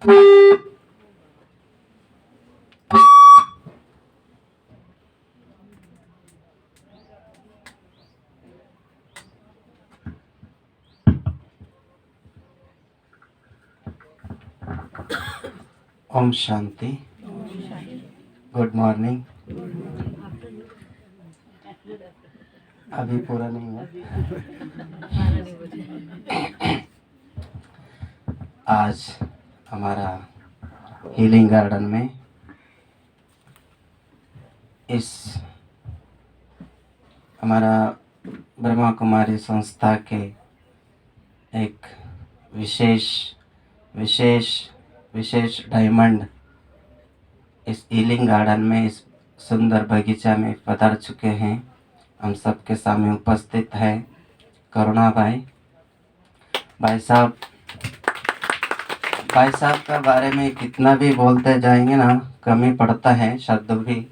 Om Shanti. Good morning. अभी पूरा नहीं हुआ। आज हमारा हीलिंग गार्डन में इस हमारा ब्रह्मा कुमारी संस्था के एक विशेष विशेष विशेष डायमंड इस हीलिंग गार्डन में, इस सुंदर बगीचा में पधार चुके हैं। हम सबके सामने उपस्थित है करुणा भाई साहब का बारे में कितना भी बोलते जाएंगे ना, कमी पड़ता है शब्द भी।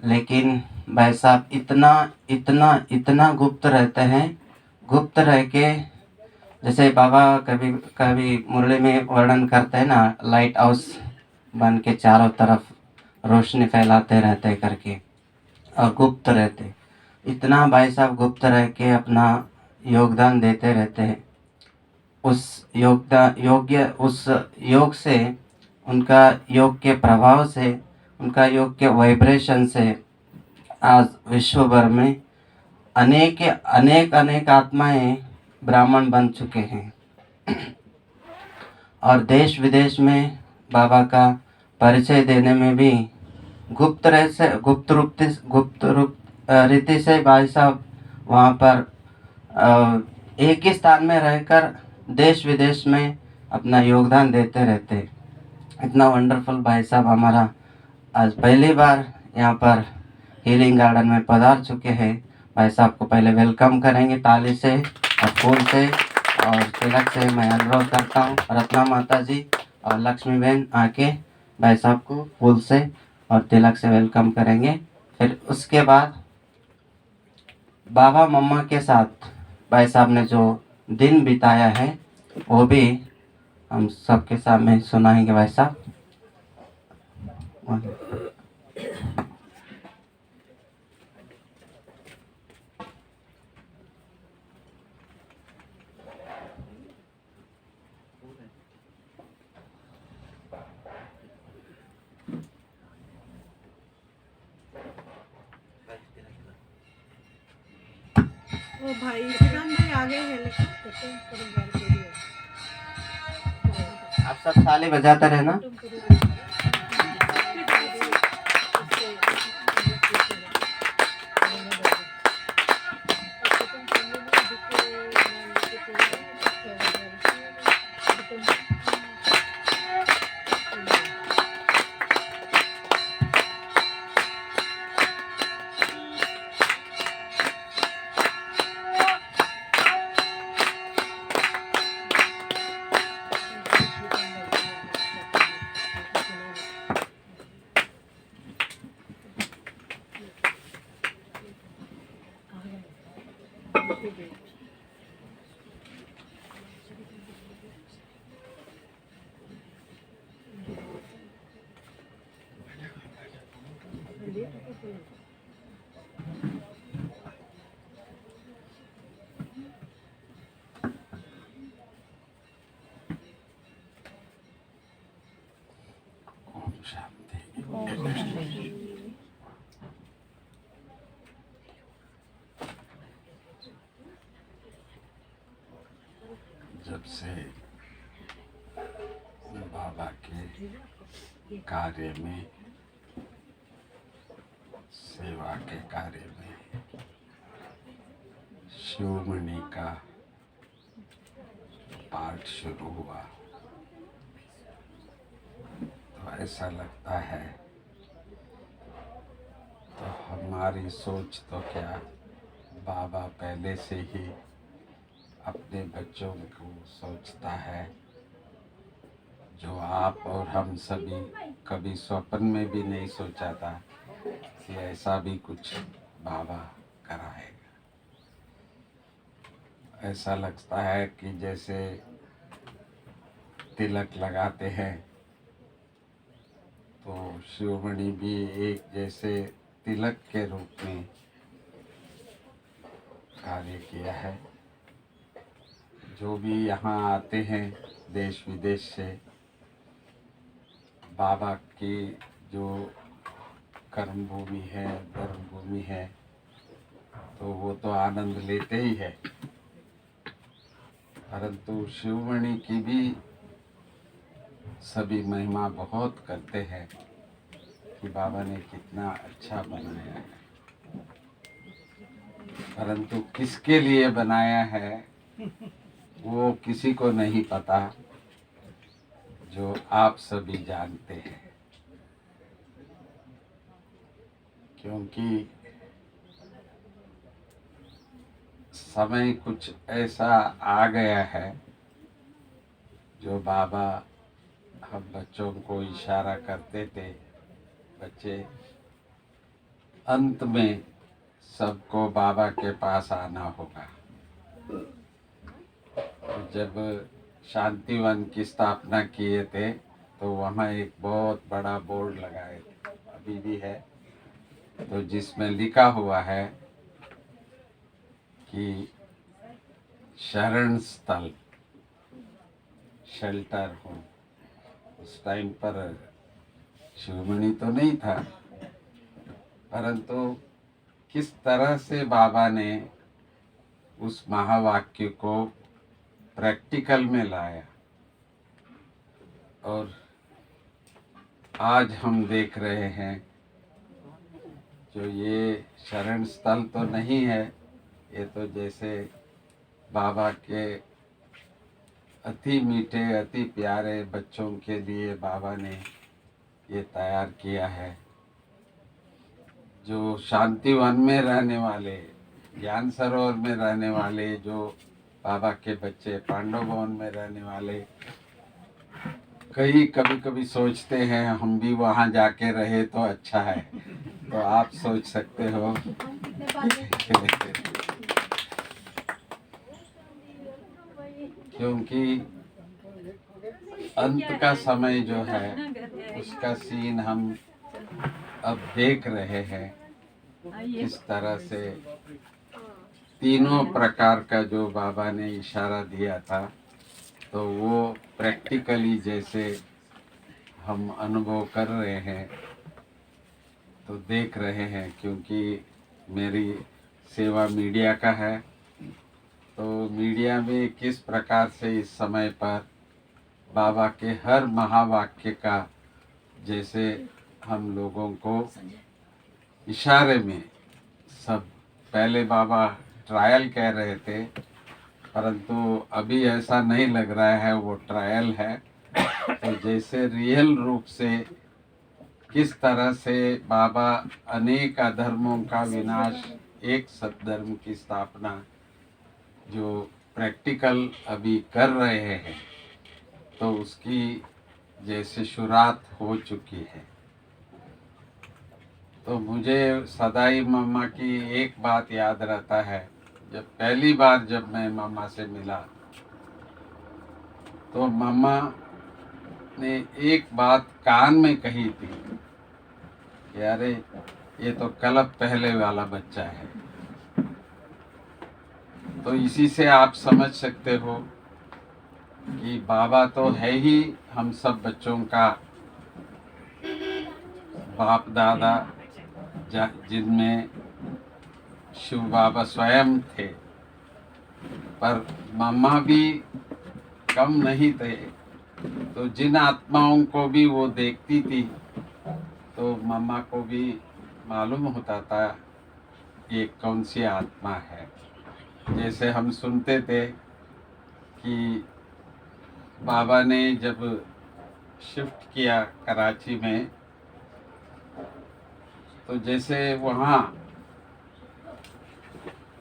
लेकिन भाई साहब इतना इतना इतना गुप्त रहते हैं, गुप्त रह के, जैसे बाबा कभी कभी मुरली में वर्णन करते हैं ना, लाइट हाउस बन के चारों तरफ रोशनी फैलाते रहते करके, और गुप्त रहते। इतना भाई साहब गुप्त रह के अपना योगदान देते रहते हैं। उस योग से, उनका योग के प्रभाव से, उनका योग के वाइब्रेशन से आज विश्व भर में अनेक अनेक अनेक आत्माएं ब्राह्मण बन चुके हैं। और देश विदेश में बाबा का परिचय देने में भी गुप्त रूप रीति से भाई साहब वहाँ पर एक ही स्थान में रहकर देश विदेश में अपना योगदान देते रहते। इतना वंडरफुल भाई साहब हमारा आज पहली बार यहाँ पर हीलिंग गार्डन में पधार चुके हैं। भाई साहब को पहले वेलकम करेंगे ताली से और फूल से और तिलक से। मैं अनुरोध करता हूँ रत्ना माता जी और लक्ष्मी बहन आके भाई साहब को फूल से और तिलक से वेलकम करेंगे। फिर उसके बाद बाबा मम्मा के साथ भाई साहब ने जो दिन बिताया है वो भी हम सबके सामने सुनाएंगे भाई साहब। ओ भाई श्रीकांत भाई आ गए हैं। आप सब ताली बजाते रहना। जब से बाबा के कार्य में, सेवा के कार्य में शिवमणि का पाठ शुरू हुआ तो ऐसा लगता है, तो हमारी सोच तो क्या, बाबा पहले से ही अपने बच्चों को सोचता है, जो आप और हम सभी कभी स्वप्न में भी नहीं सोचा था कि ऐसा भी कुछ बाबा कराएगा। ऐसा लगता है कि जैसे तिलक लगाते हैं, तो शिरोमणि भी एक जैसे तिलक के रूप में कार्य किया है। जो भी यहाँ आते हैं देश विदेश से, बाबा की जो कर्म भूमि है, धर्म भूमि है, तो वो तो आनंद लेते ही है, परंतु शिरोमणि की भी सभी महिमा बहुत करते हैं कि बाबा ने कितना अच्छा बनाया है, परंतु किसके लिए बनाया है वो किसी को नहीं पता, जो आप सभी जानते हैं। क्योंकि समय कुछ ऐसा आ गया है जो बाबा हम बच्चों को इशारा करते थे, बच्चे अंत में सबको बाबा के पास आना होगा। तो जब शांतिवन की स्थापना किए थे तो वहाँ एक बहुत बड़ा बोर्ड लगाए थे, अभी भी है, तो जिसमें लिखा हुआ है कि शरण स्थल, शेल्टर हो। उस टाइम पर शिरोमणि तो नहीं था, परंतु किस तरह से बाबा ने उस महावाक्य को प्रैक्टिकल में लाया, और आज हम देख रहे हैं जो ये शरण स्थल तो नहीं है, ये तो जैसे बाबा के अति मीठे अति प्यारे बच्चों के लिए बाबा ने ये तैयार किया है। जो शांतिवन में रहने वाले, ज्ञान सरोवर में रहने वाले, जो बाबा के बच्चे पांडव भवन में रहने वाले, कई कभी कभी सोचते हैं हम भी वहाँ जाके रहे तो अच्छा है। तो आप सोच सकते हो क्योंकि अंत का समय जो है उसका सीन हम अब देख रहे हैं, किस तरह से तीनों प्रकार का जो बाबा ने इशारा दिया था, तो वो प्रैक्टिकली जैसे हम अनुभव कर रहे हैं, तो देख रहे हैं। क्योंकि मेरी सेवा मीडिया का है, तो मीडिया में किस प्रकार से इस समय पर बाबा के हर महावाक्य का जैसे हम लोगों को इशारे में सब, पहले बाबा ट्रायल कह रहे थे, परंतु अभी ऐसा नहीं लग रहा है वो ट्रायल है। तो जैसे रियल रूप से किस तरह से बाबा अनेक अधर्मों का विनाश, एक सत्धर्म की स्थापना जो प्रैक्टिकल अभी कर रहे हैं, तो उसकी जैसे शुरुआत हो चुकी है। तो मुझे सदाई मम्मा की एक बात याद रहता है, जब पहली बार जब मैं मम्मा से मिला तो मम्मा ने एक बात कान में कही थी कि अरे ये तो कलप पहले वाला बच्चा है। तो इसी से आप समझ सकते हो कि बाबा तो है ही हम सब बच्चों का बाप दादा, जिनमें शिव बाबा स्वयं थे, पर मम्मा भी कम नहीं थे। तो जिन आत्माओं को भी वो देखती थी, तो मम्मा को भी मालूम होता था ये कौन सी आत्मा है। जैसे हम सुनते थे कि बाबा ने जब शिफ्ट किया कराची में, तो जैसे वहाँ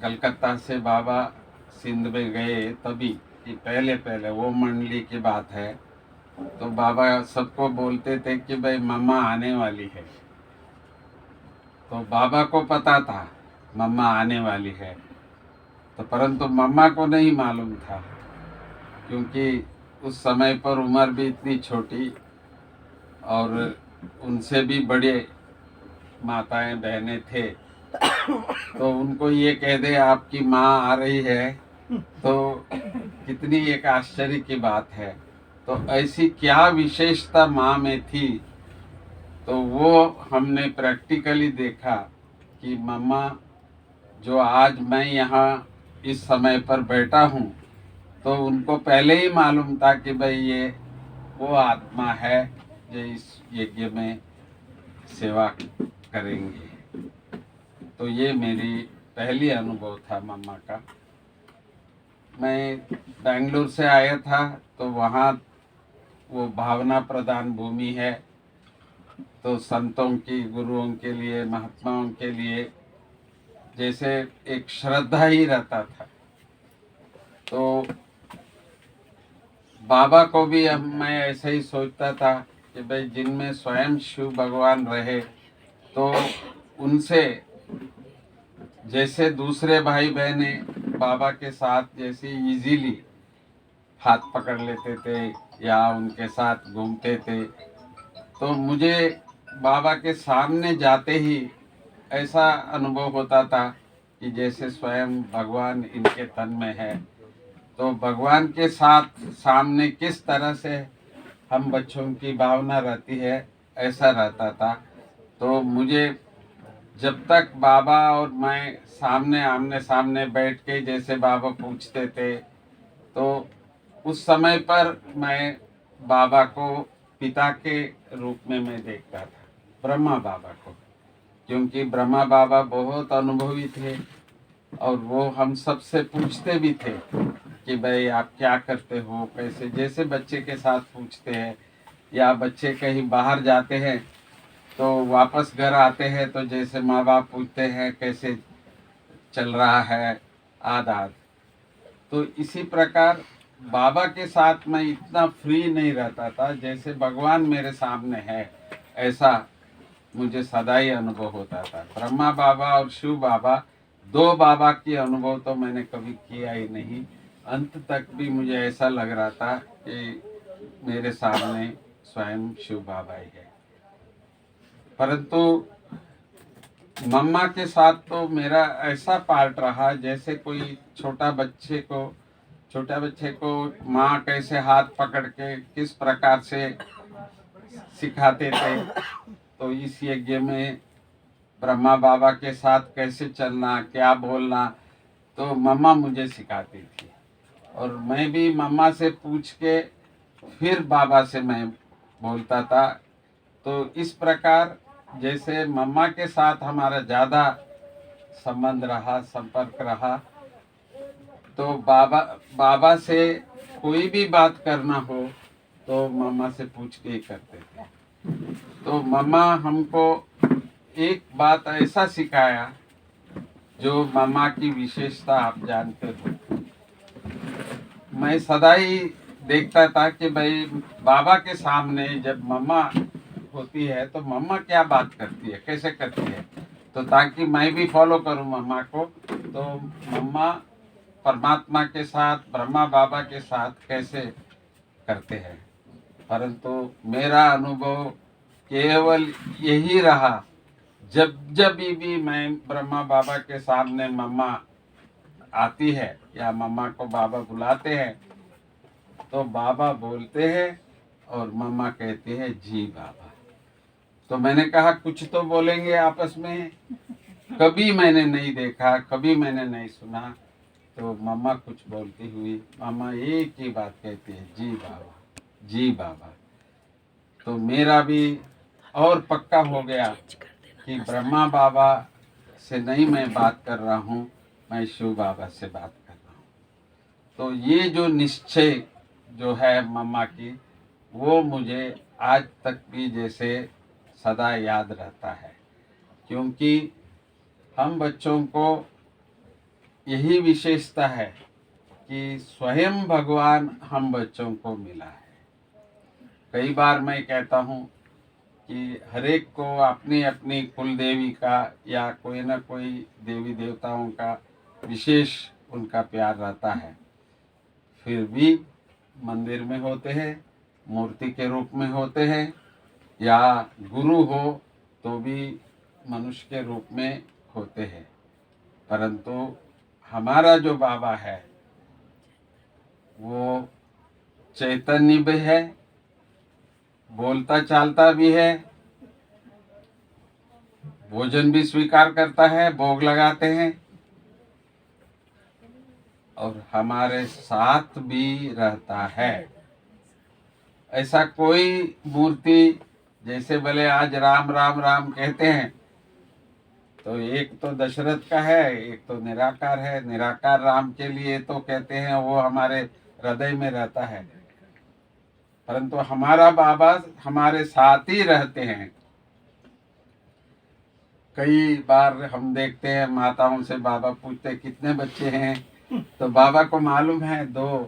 कलकत्ता से बाबा सिंध में गए, तभी पहले पहले वो मंडली की बात है, तो बाबा सबको बोलते थे कि भाई मम्मा आने वाली है। तो बाबा को पता था मम्मा आने वाली है, तो परंतु मम्मा को नहीं मालूम था, क्योंकि उस समय पर उम्र भी इतनी छोटी और उनसे भी बड़े माताएं बहनें थे, तो उनको ये कह दे आपकी माँ आ रही है तो कितनी एक आश्चर्य की बात है। तो ऐसी क्या विशेषता माँ में थी, तो वो हमने प्रैक्टिकली देखा कि मम्मा जो आज मैं यहाँ इस समय पर बैठा हूँ, तो उनको पहले ही मालूम था कि भाई ये वो आत्मा है जो इस यज्ञ में सेवा करेंगे। तो ये मेरी पहली अनुभव था मम्मा का। मैं बेंगलुरु से आया था, तो वहाँ वो भावना प्रधान भूमि है, तो संतों की, गुरुओं के लिए, महात्माओं के लिए जैसे एक श्रद्धा ही रहता था। तो बाबा को भी मैं ऐसे ही सोचता था कि भाई जिनमें स्वयं शिव भगवान रहे, तो उनसे जैसे दूसरे भाई बहने बाबा के साथ जैसे इजीली हाथ पकड़ लेते थे या उनके साथ घूमते थे, तो मुझे बाबा के सामने जाते ही ऐसा अनुभव होता था कि जैसे स्वयं भगवान इनके तन में है। तो भगवान के साथ सामने किस तरह से हम बच्चों की भावना रहती है, ऐसा रहता था। तो मुझे जब तक बाबा और मैं सामने आमने सामने बैठ के जैसे बाबा पूछते थे, तो उस समय पर मैं बाबा को पिता के रूप में मैं देखता था, ब्रह्मा बाबा को, क्योंकि ब्रह्मा बाबा बहुत अनुभवी थे और वो हम सबसे पूछते भी थे कि भाई आप क्या करते हो, कैसे, जैसे बच्चे के साथ पूछते हैं, या बच्चे कहीं बाहर जाते हैं तो वापस घर आते हैं तो जैसे माँ बाप पूछते हैं कैसे चल रहा है, आद। तो इसी प्रकार बाबा के साथ मैं इतना फ्री नहीं रहता था, जैसे भगवान मेरे सामने है ऐसा मुझे सदा ही अनुभव होता था। ब्रह्मा बाबा और शिव बाबा, दो बाबा की अनुभव तो मैंने कभी किया ही नहीं। अंत तक भी मुझे ऐसा लग रहा था कि मेरे सामने स्वयं शिव बाबा ही है। परंतु मम्मा के साथ तो मेरा ऐसा पार्ट रहा जैसे कोई छोटा बच्चे को माँ कैसे हाथ पकड़ के किस प्रकार से सिखाते थे, तो इस यज्ञ में ब्रह्मा बाबा के साथ कैसे चलना, क्या बोलना, तो मम्मा मुझे सिखाती थी और मैं भी मम्मा से पूछ के फिर बाबा से मैं बोलता था। तो इस प्रकार जैसे मम्मा के साथ हमारा ज़्यादा संबंध रहा, संपर्क रहा, तो बाबा से कोई भी बात करना हो तो मम्मा से पूछ के ही करते थे। तो मम्मा हमको एक बात ऐसा सिखाया जो मम्मा की विशेषता आप जानते हो। मैं सदा ही देखता था कि भाई बाबा के सामने जब मम्मा होती है तो मम्मा क्या बात करती है, कैसे करती है, तो ताकि मैं भी फॉलो करूं मम्मा को। तो मम्मा परमात्मा के साथ, ब्रह्मा बाबा के साथ कैसे करते हैं। परंतु मेरा अनुभव केवल यही रहा, जब जब भी मैं ब्रह्मा बाबा के सामने मम्मा आती है या मम्मा को बाबा बुलाते हैं, तो बाबा बोलते हैं और मम्मा कहती है जी बाबा। तो मैंने कहा कुछ तो बोलेंगे आपस में, कभी मैंने नहीं देखा, कभी मैंने नहीं सुना। तो मम्मा कुछ बोलती हुई मम्मा एक ही बात कहती है, जी बाबा, जी बाबा। तो मेरा भी और पक्का हो गया कि ब्रह्मा बाबा से नहीं मैं बात कर रहा हूँ, मैं शिव बाबा से बात कर रहा हूँ। तो ये जो निश्चय जो है मम्मा की, वो मुझे आज तक भी जैसे सदा याद रहता है, क्योंकि हम बच्चों को यही विशेषता है कि स्वयं भगवान हम बच्चों को मिला है। कई बार मैं कहता हूँ कि हर एक को अपनी अपनी कुल देवी का या कोई ना कोई देवी देवताओं का विशेष उनका प्यार रहता है, फिर भी मंदिर में होते हैं, मूर्ति के रूप में होते हैं, या गुरु हो तो भी मनुष्य के रूप में होते हैं। परंतु हमारा जो बाबा है वो चैतन्य भी है, बोलता चालता भी है, भोजन भी स्वीकार करता है, भोग लगाते हैं और हमारे साथ भी रहता है। ऐसा कोई मूर्ति, जैसे भले आज राम राम राम कहते हैं, तो एक तो दशरथ का है, एक तो निराकार है। निराकार राम के लिए तो कहते हैं वो हमारे हृदय में रहता है, परंतु हमारा बाबा हमारे साथ ही रहते हैं। कई बार हम देखते हैं माताओं से बाबा पूछते कितने बच्चे हैं, तो बाबा को मालूम है 2,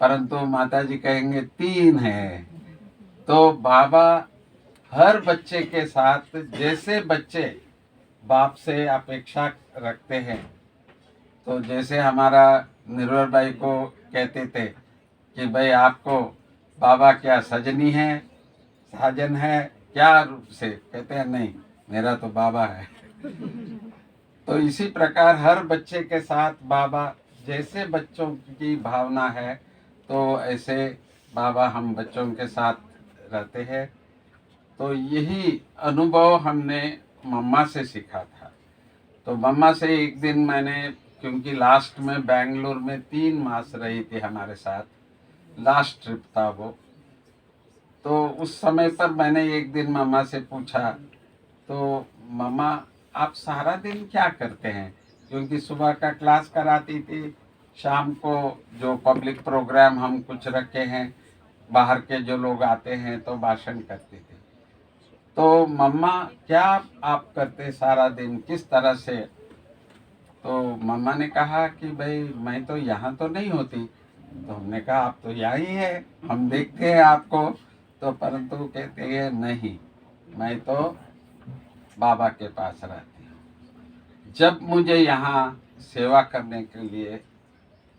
परंतु माता जी कहेंगे 3 है। तो बाबा हर बच्चे के साथ, जैसे बच्चे बाप से अपेक्षा रखते हैं, तो जैसे हमारा निर्भर भाई को कहते थे कि भाई आपको बाबा क्या सजनी है, साजन है, क्या रूप से? कहते हैं नहीं, मेरा तो बाबा है। तो इसी प्रकार हर बच्चे के साथ बाबा, जैसे बच्चों की भावना है तो ऐसे बाबा हम बच्चों के साथ रहते हैं। तो यही अनुभव हमने मम्मा से सीखा था। तो मम्मा से एक दिन मैंने, क्योंकि लास्ट में बेंगलोर में 3 मास रही थी हमारे साथ, लास्ट ट्रिप था वो, तो उस समय पर मैंने एक दिन मम्मा से पूछा, तो मम्मा आप सारा दिन क्या करते हैं? क्योंकि सुबह का क्लास कराती थी, शाम को जो पब्लिक प्रोग्राम हम कुछ रखे हैं, बाहर के जो लोग आते हैं तो भाषण करते थे। तो मम्मा क्या आप करते सारा दिन, किस तरह से? तो मम्मा ने कहा कि भाई मैं तो यहाँ तो नहीं होती। तो हमने कहा आप तो यहाँ ही है, हम देखते हैं आपको। तो परंतु कहते हैं नहीं, मैं तो बाबा के पास रहती हूँ। जब मुझे यहाँ सेवा करने के लिए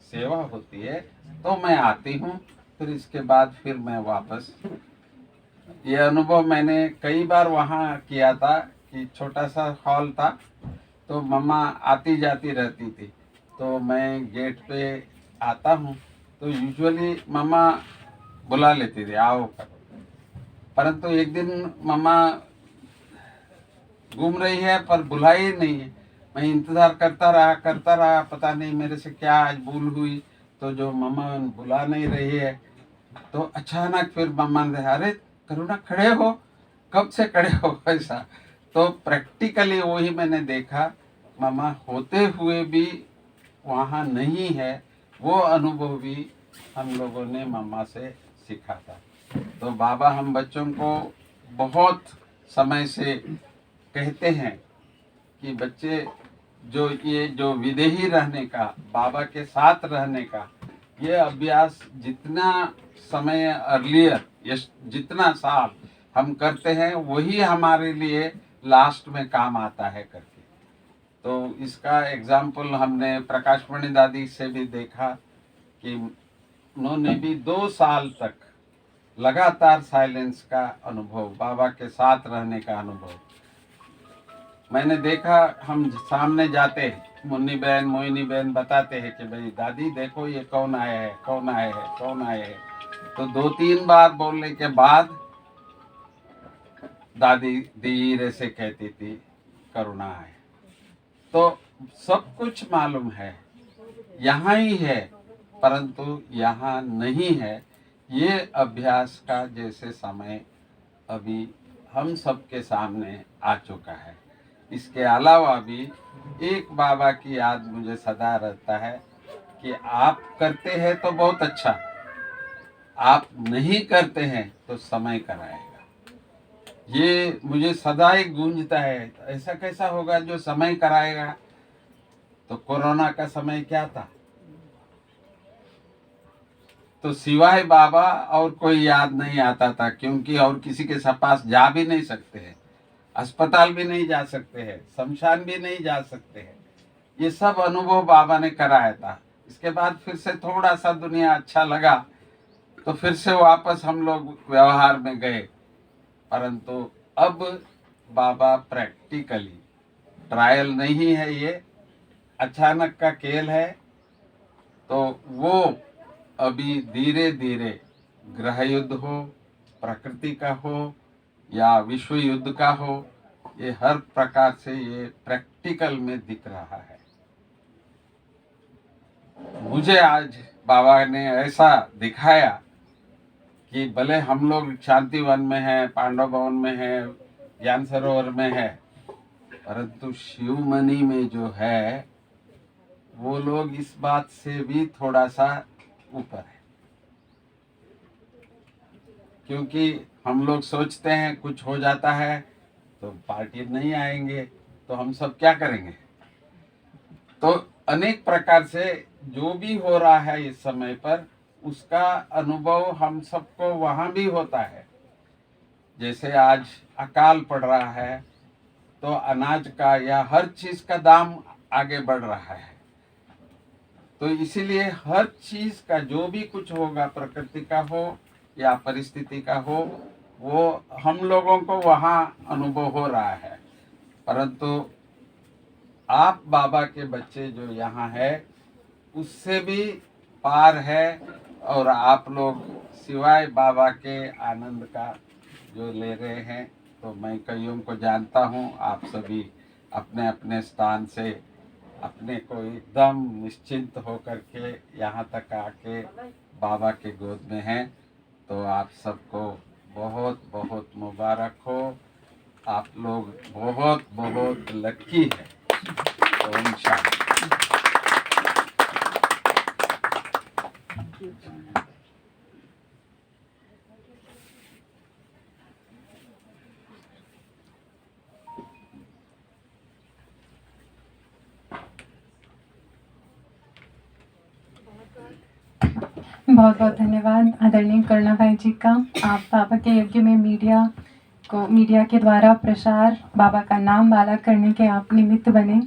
सेवा होती है तो मैं आती हूँ, फिर इसके बाद फिर मैं वापस। ये अनुभव मैंने कई बार वहाँ किया था कि छोटा सा हॉल था, तो मम्मा आती जाती रहती थी, तो मैं गेट पे आता हूँ तो यूजुअली मम्मा बुला लेती थी, आओ करो। परंतु एक दिन मम्मा घूम रही है पर बुलाई नहीं है। मैं इंतज़ार करता रहा, पता नहीं मेरे से क्या आज भूल हुई, तो जो मम्मा बुला नहीं रही है। तो अचानक फिर मम्मा ने, अरे करुणा खड़े हो, कब से खड़े हो? ऐसा। तो प्रैक्टिकली वही मैंने देखा, मम्मा होते हुए भी वहाँ नहीं है, वो अनुभव भी हम लोगों ने मम्मा से सीखा था। तो बाबा हम बच्चों को बहुत समय से कहते हैं कि बच्चे जो विदेही रहने का, बाबा के साथ रहने का, ये अभ्यास जितना समय अर्लियर, जितना साल हम करते हैं वही हमारे लिए लास्ट में काम आता है करके। तो इसका एग्जाम्पल हमने प्रकाशमणि दादी से भी देखा कि उन्होंने भी 2 साल तक लगातार साइलेंस का अनुभव, बाबा के साथ रहने का अनुभव। मैंने देखा, हम सामने जाते, मुन्नी बहन मोहिनी बहन बताते हैं कि भाई दादी देखो ये कौन आया है, कौन आया है, कौन आया है। तो 2-3 बार बोलने के बाद दादी धीरे से कहती थी करुणा है। तो सब कुछ मालूम है, यहाँ ही है, परंतु यहाँ नहीं है। ये अभ्यास का जैसे समय अभी हम सबके सामने आ चुका है। इसके अलावा भी एक बाबा की याद मुझे सदा रहता है कि आप करते हैं तो बहुत अच्छा, आप नहीं करते हैं तो समय कराएगा। ये मुझे सदा ही गूंजता है। ऐसा कैसा होगा जो समय कराएगा? तो कोरोना का समय क्या था? तो सिवाय बाबा और कोई याद नहीं आता था, क्योंकि और किसी के पास जा भी नहीं सकते हैं, अस्पताल भी नहीं जा सकते हैं, शमशान भी नहीं जा सकते हैं। ये सब अनुभव बाबा ने कराया था। इसके बाद फिर से थोड़ा सा दुनिया अच्छा लगा, तो फिर से वापस हम लोग व्यवहार में गए। परंतु अब बाबा प्रैक्टिकली, ट्रायल नहीं है, ये अचानक का खेल है, तो वो अभी धीरे धीरे ग्रह युद्ध हो, प्रकृति का हो या विश्व युद्ध का हो, ये हर प्रकार से ये प्रैक्टिकल में दिख रहा है। मुझे आज बाबा ने ऐसा दिखाया कि भले हम लोग शांति वन में हैं, पांडव भवन में हैं, ज्ञान सरोवर में है, परंतु शिवमणि में जो है वो लोग इस बात से भी थोड़ा सा ऊपर है। क्योंकि हम लोग सोचते हैं कुछ हो जाता है तो पार्टी नहीं आएंगे, तो हम सब क्या करेंगे। तो अनेक प्रकार से जो भी हो रहा है इस समय पर, उसका अनुभव हम सबको वहाँ भी होता है। जैसे आज अकाल पड़ रहा है तो अनाज का या हर चीज का दाम आगे बढ़ रहा है। तो इसीलिए हर चीज का जो भी कुछ होगा, प्रकृति का हो या परिस्थिति का हो, वो हम लोगों को वहाँ अनुभव हो रहा है। परंतु आप बाबा के बच्चे जो यहाँ है उससे भी पार है, और आप लोग सिवाय बाबा के आनंद का जो ले रहे हैं। तो मैं कईयों को जानता हूँ, आप सभी अपने अपने स्थान से अपने को एकदम निश्चिंत होकर के यहाँ तक आके बाबा के गोद में हैं। तो आप सबको बहुत बहुत मुबारक हो, आप लोग बहुत बहुत लकी है। ओम शांति। बहुत बहुत धन्यवाद आदरणीय करुणा भाई जी का। आप बाबा के यज्ञ में मीडिया के द्वारा प्रसार, बाबा का नाम वाला करने के आप निमित्त बने,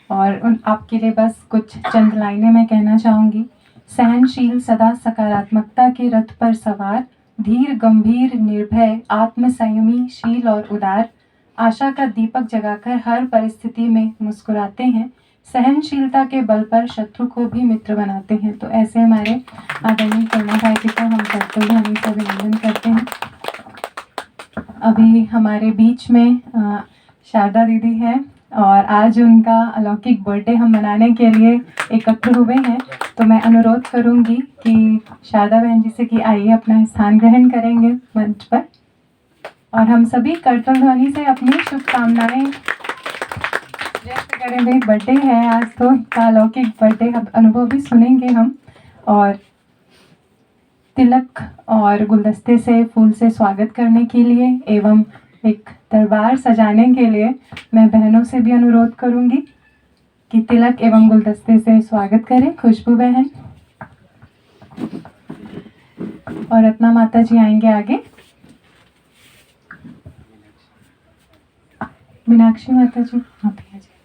और आपके लिए बस कुछ चंद लाइनें मैं कहना चाहूँगी। सहनशील, सदा सकारात्मकता के रथ पर सवार, धीर गंभीर निर्भय, आत्म संयमी, शील और उदार, आशा का दीपक जगाकर हर परिस्थिति में मुस्कुराते हैं, सहनशीलता के बल पर शत्रु को भी मित्र बनाते हैं। तो ऐसे हमारे आदरणीय करुणा भाई जी को हम कर्तव्य से अभिनंदन करते हैं। अभी हमारे बीच में शारदा दीदी है, और आज उनका अलौकिक बर्थडे हम मनाने के लिए एकत्र हुए हैं। तो मैं अनुरोध करूंगी कि शारदा बहन जी से कि आइए अपना स्थान ग्रहण करेंगे मंच पर, और हम सभी कर्तव्य ध्वनि से अपनी शुभकामनाएं व्यक्त करेंगे। बर्थडे है आज, तो इसका अलौकिक बर्थडे अनुभव भी सुनेंगे हम, और तिलक और गुलदस्ते से फूल से स्वागत करने के लिए एवं एक दरबार सजाने के लिए मैं बहनों से भी अनुरोध करूंगी कि तिलक एवं गुलदस्ते से स्वागत करें। खुशबू बहन और रत्ना माता जी आएंगे आगे। मीनाक्षी माता जी आप भी आ जाइए।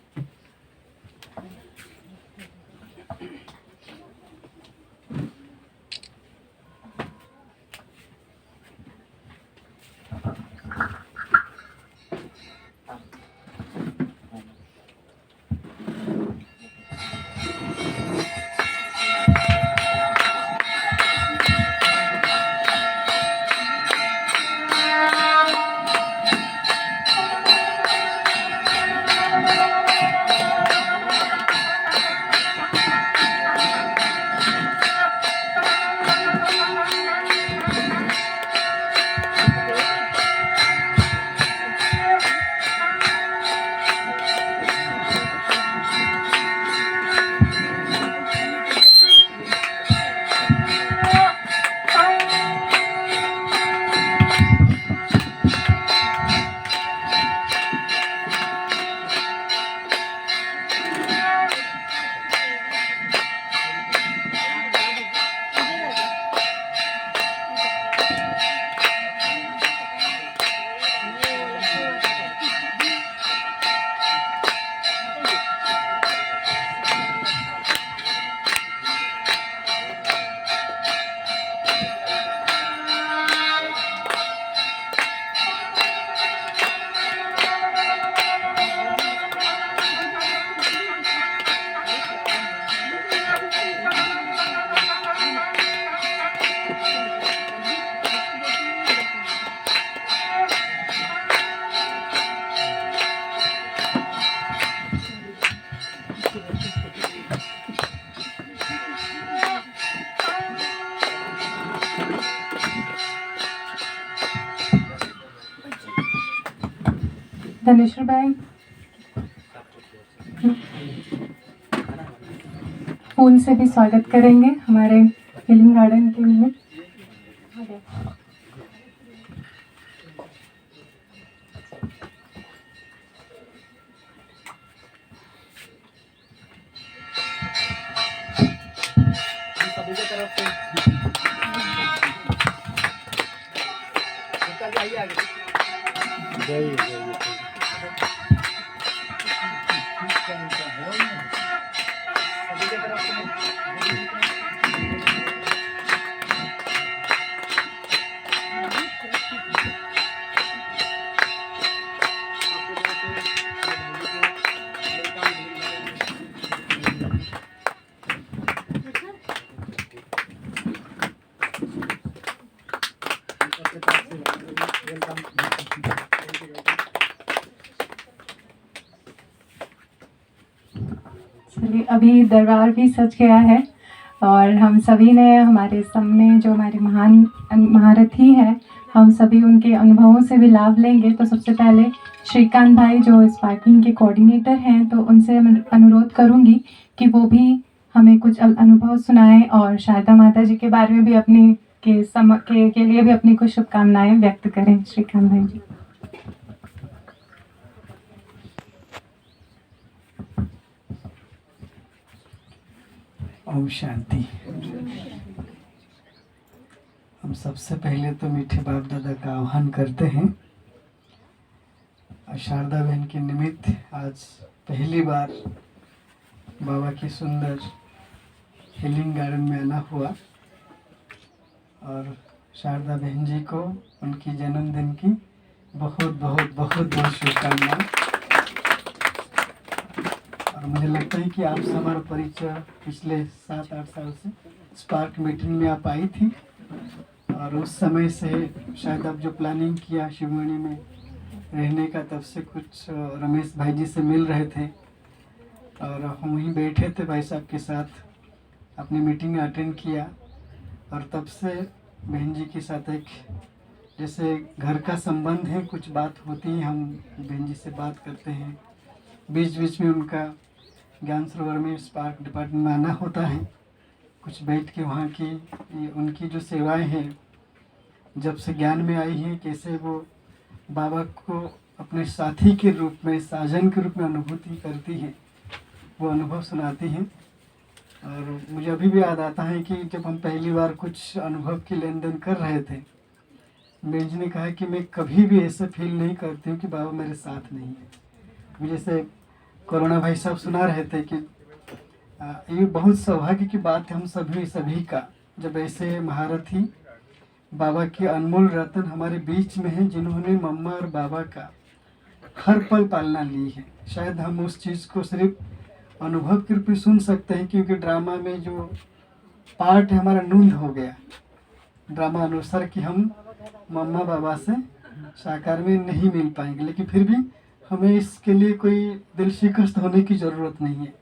धनेश्वर भाई फूल से भी स्वागत करेंगे हमारे हीलिंग गार्डन के लिए। चलिए, अभी दरबार भी सज गया है और हम सभी ने हमारे सामने जो हमारे महान महारथी हैं, हम सभी उनके अनुभवों से भी लाभ लेंगे। तो सबसे पहले श्रीकांत भाई जो इस पार्किंग के कोऑर्डिनेटर हैं, तो उनसे मैं अनुरोध करूंगी कि वो भी हमें कुछ अनुभव सुनाएं और शारदा माता जी के बारे में भी अपने के लिए भी अपनी कुछ शुभकामनाएं व्यक्त करें। श्रीकांत भाई जी। ओम शांति। हम सबसे पहले तो मीठे बाप दादा का आह्वान करते हैं। शारदा बहन के निमित्त आज पहली बार बाबा की सुंदर हीलिंग गार्डन में आना हुआ और शारदा बहन जी को उनकी जन्मदिन की बहुत बहुत बहुत बहुत शुभकामनाएं। और मुझे लगता है कि आपसे हमारा परिचय पिछले 7-8 साल से स्पार्क मीटिंग में आप आई थी और उस समय से शायद आप जो प्लानिंग किया शिवमणि में रहने का, तब से कुछ रमेश भाई जी से मिल रहे थे और हम वहीं बैठे थे भाई साहब के साथ, अपनी मीटिंग अटेंड किया और तब से बहन जी के साथ एक जैसे घर का संबंध है, कुछ बात होती है, हम बहन जी से बात करते हैं। बीच बीच में उनका ज्ञान सरोवर में स्पार्क डिपार्टमेंट में आना होता है, कुछ बैठ के वहाँ की उनकी जो सेवाएं हैं, जब से ज्ञान में आई हैं, कैसे वो बाबा को अपने साथी के रूप में, साजन के रूप में अनुभूति करती हैं, वो अनुभव सुनाती हैं। और मुझे अभी भी याद आता है कि जब हम पहली बार कुछ अनुभव की लेन देन कर रहे थे, बहन जी ने कहा कि मैं कभी भी ऐसे फील नहीं करती हूँ कि बाबा मेरे साथ नहीं है। जैसे कोरोना भाई साहब सुना रहे थे कि ये बहुत सौभाग्य की बात है हम सभी का, जब ऐसे महारथी बाबा के अनमोल रतन हमारे बीच में हैं, जिन्होंने मम्मा और बाबा का हर पल पालना ली है। शायद हम उस चीज़ को सिर्फ अनुभव के रूप में सुन सकते हैं, क्योंकि ड्रामा में जो पार्ट है हमारा नूंद हो गया ड्रामा अनुसार कि हम मम्मा बाबा से साकार में नहीं मिल पाएंगे, लेकिन फिर भी हमें इसके लिए कोई दिल शिकस्त होने की ज़रूरत नहीं है।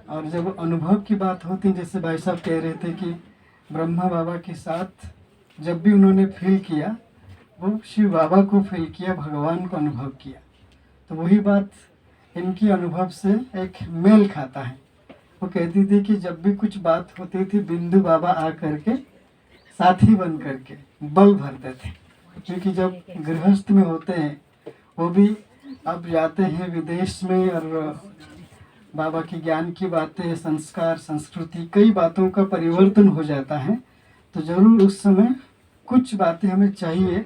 और जब अनुभव की बात होती है, जैसे भाई साहब कह रहे थे कि ब्रह्मा बाबा के साथ जब भी उन्होंने फील किया, वो शिव बाबा को फील किया, भगवान को अनुभव किया। तो वही बात इनकी अनुभव से एक मेल खाता है। वो कहती थी कि जब भी कुछ बात होती थी, बिंदु बाबा आ करके साथी बन करके बल भरते थे, क्योंकि जब गृहस्थ में होते हैं, वो भी अब जाते हैं विदेश में और बाबा की ज्ञान की बातें, संस्कार, संस्कृति, कई बातों का परिवर्तन हो जाता है। तो ज़रूर उस समय कुछ बातें हमें चाहिए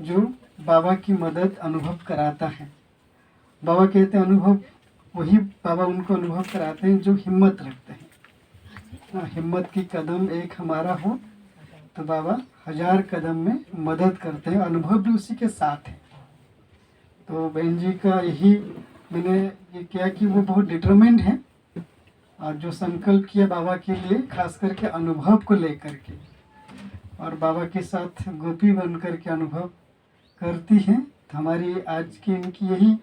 जो बाबा की मदद अनुभव कराता है। बाबा कहते हैं अनुभव, वही बाबा उनको अनुभव कराते हैं जो हिम्मत रखते हैं। हिम्मत की कदम एक हमारा हो तो बाबा 1000 कदम में मदद करते हैं, अनुभव भी उसी के साथ है। तो बहन जी का यही मैंने ये किया कि वो बहुत डिटरमिन्ड है और जो संकल्प किया बाबा के लिए, खास करके अनुभव को लेकर के, और बाबा के साथ गोपी बन कर के अनुभव करती हैं। तो हमारी आज की इनकी यही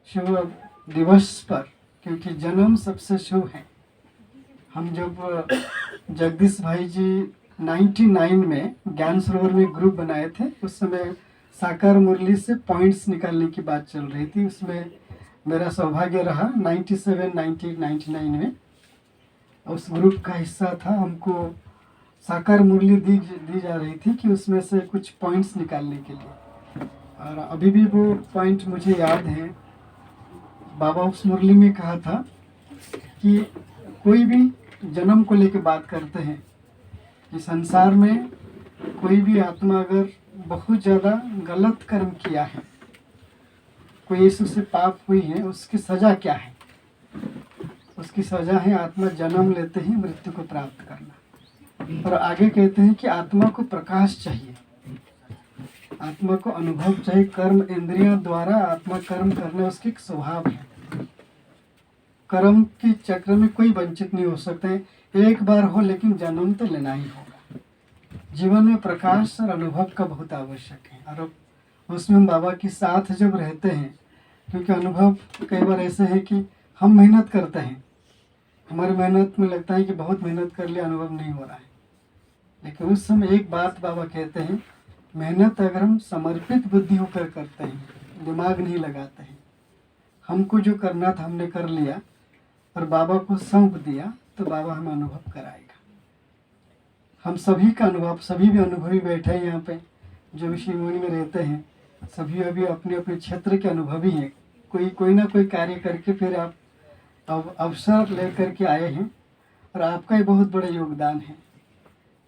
शुभ दिवस पर, क्योंकि जन्म सबसे शुभ है। हम जब जगदीश भाई जी 99 में ज्ञान सरोवर में ग्रुप बनाए थे। उस समय साकार मुरली से पॉइंट्स निकालने की बात चल रही थी। उसमें मेरा सौभाग्य रहा 97, 98, 99 में उस ग्रुप का हिस्सा था। हमको साकार मुरली दी जा रही थी कि उसमें से कुछ पॉइंट्स निकालने के लिए, और अभी भी वो पॉइंट मुझे याद है। बाबा उस मुरली में कहा था कि कोई भी जन्म को लेकर बात करते हैं कि संसार में कोई भी आत्मा अगर बहुत ज़्यादा गलत कर्म किया है, कोई यीशु से पाप हुई है, उसकी सज़ा क्या है? उसकी सज़ा है आत्मा जन्म लेते ही मृत्यु को प्राप्त करना। और आगे कहते हैं कि आत्मा को प्रकाश चाहिए, आत्मा को अनुभव चाहिए। कर्म इंद्रियों द्वारा आत्मा कर्म करना उसकी एक स्वभाव है। कर्म के चक्र में कोई वंचित नहीं हो सकता है। एक बार हो लेकिन जन्म तो लेना ही होगा। जीवन में प्रकाश और अनुभव का बहुत आवश्यक है, और उसमें हम बाबा के साथ जब रहते हैं, क्योंकि अनुभव कई बार ऐसे है कि हम मेहनत करते हैं, हमारी मेहनत में लगता है कि बहुत मेहनत कर लिया, अनुभव नहीं हो रहा है। लेकिन उस समय एक बात बाबा कहते हैं, मेहनत अगर हम समर्पित बुद्धि होकर करते हैं, दिमाग नहीं लगाते हैं, हमको जो करना था हमने कर लिया और बाबा को सौंप दिया, तो बाबा हमें अनुभव कराएगा। हम सभी का अनुभव, सभी भी अनुभवी बैठे हैं यहाँ पे, जो भी शिवमणि में रहते हैं, सभी अभी अपने अपने क्षेत्र के अनुभवी हैं। कोई ना कोई कार्य करके फिर आप अवसर लेकर के आए हैं, और आपका ही बहुत बड़ा योगदान है।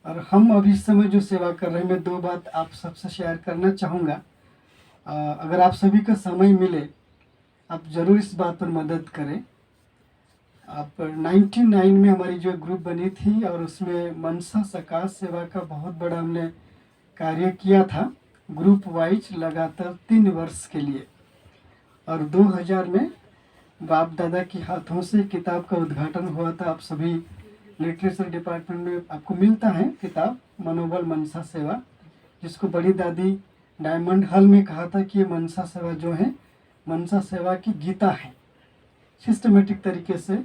और हम अभी इस समय जो सेवा कर रहे हैं, मैं 2 बात आप सबसे शेयर करना चाहूँगा। अगर आप सभी का समय मिले, आप ज़रूर इस बात पर मदद करें। आप 99 में हमारी जो ग्रुप बनी थी, और उसमें मनसा सकाश सेवा का बहुत बड़ा हमने कार्य किया था, ग्रुप वाइज लगातार 3 वर्ष के लिए। और 2000 में बाप दादा के हाथों से किताब का उद्घाटन हुआ था। आप सभी लिटरेचर डिपार्टमेंट में आपको मिलता है किताब, मनोबल मनसा सेवा, जिसको बड़ी दादी डायमंड हॉल में कहा था कि ये मनसा सेवा जो है, मनसा सेवा की गीता है। सिस्टमेटिक तरीके से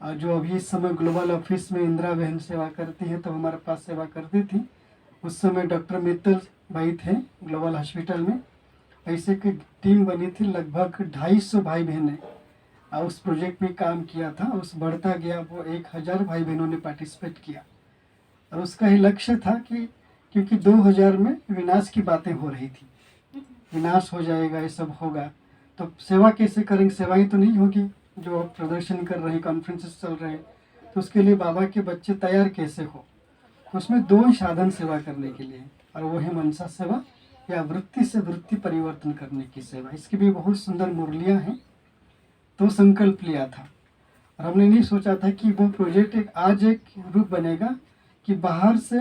जो अभी इस समय ग्लोबल ऑफिस में इंदिरा बहन सेवा करती है, तो हमारे पास सेवा करती थी। उस समय डॉक्टर मित्तल भाई थे ग्लोबल हॉस्पिटल में। ऐसे की टीम बनी थी, लगभग 250 भाई बहनें उस प्रोजेक्ट में काम किया था। उस बढ़ता गया, वो 1000 भाई बहनों ने पार्टिसिपेट किया। और उसका ही लक्ष्य था कि क्योंकि 2000 में विनाश की बातें हो रही थी, विनाश हो जाएगा, ये सब होगा, तो सेवा कैसे करेंगे? सेवाएं तो नहीं होगी। जो प्रदर्शन कर रहे हैं, कॉन्फ्रेंसेस चल रहे हैं, तो उसके लिए बाबा के बच्चे तैयार कैसे हो? तो उसमें 2 ही साधन सेवा करने के लिए, और वो है मनसा सेवा या वृत्ति से वृत्ति परिवर्तन करने की सेवा। इसकी भी बहुत सुंदर मुरलियाँ हैं। तो संकल्प लिया था, और हमने नहीं सोचा था कि वो प्रोजेक्ट आज एक रूप बनेगा कि बाहर से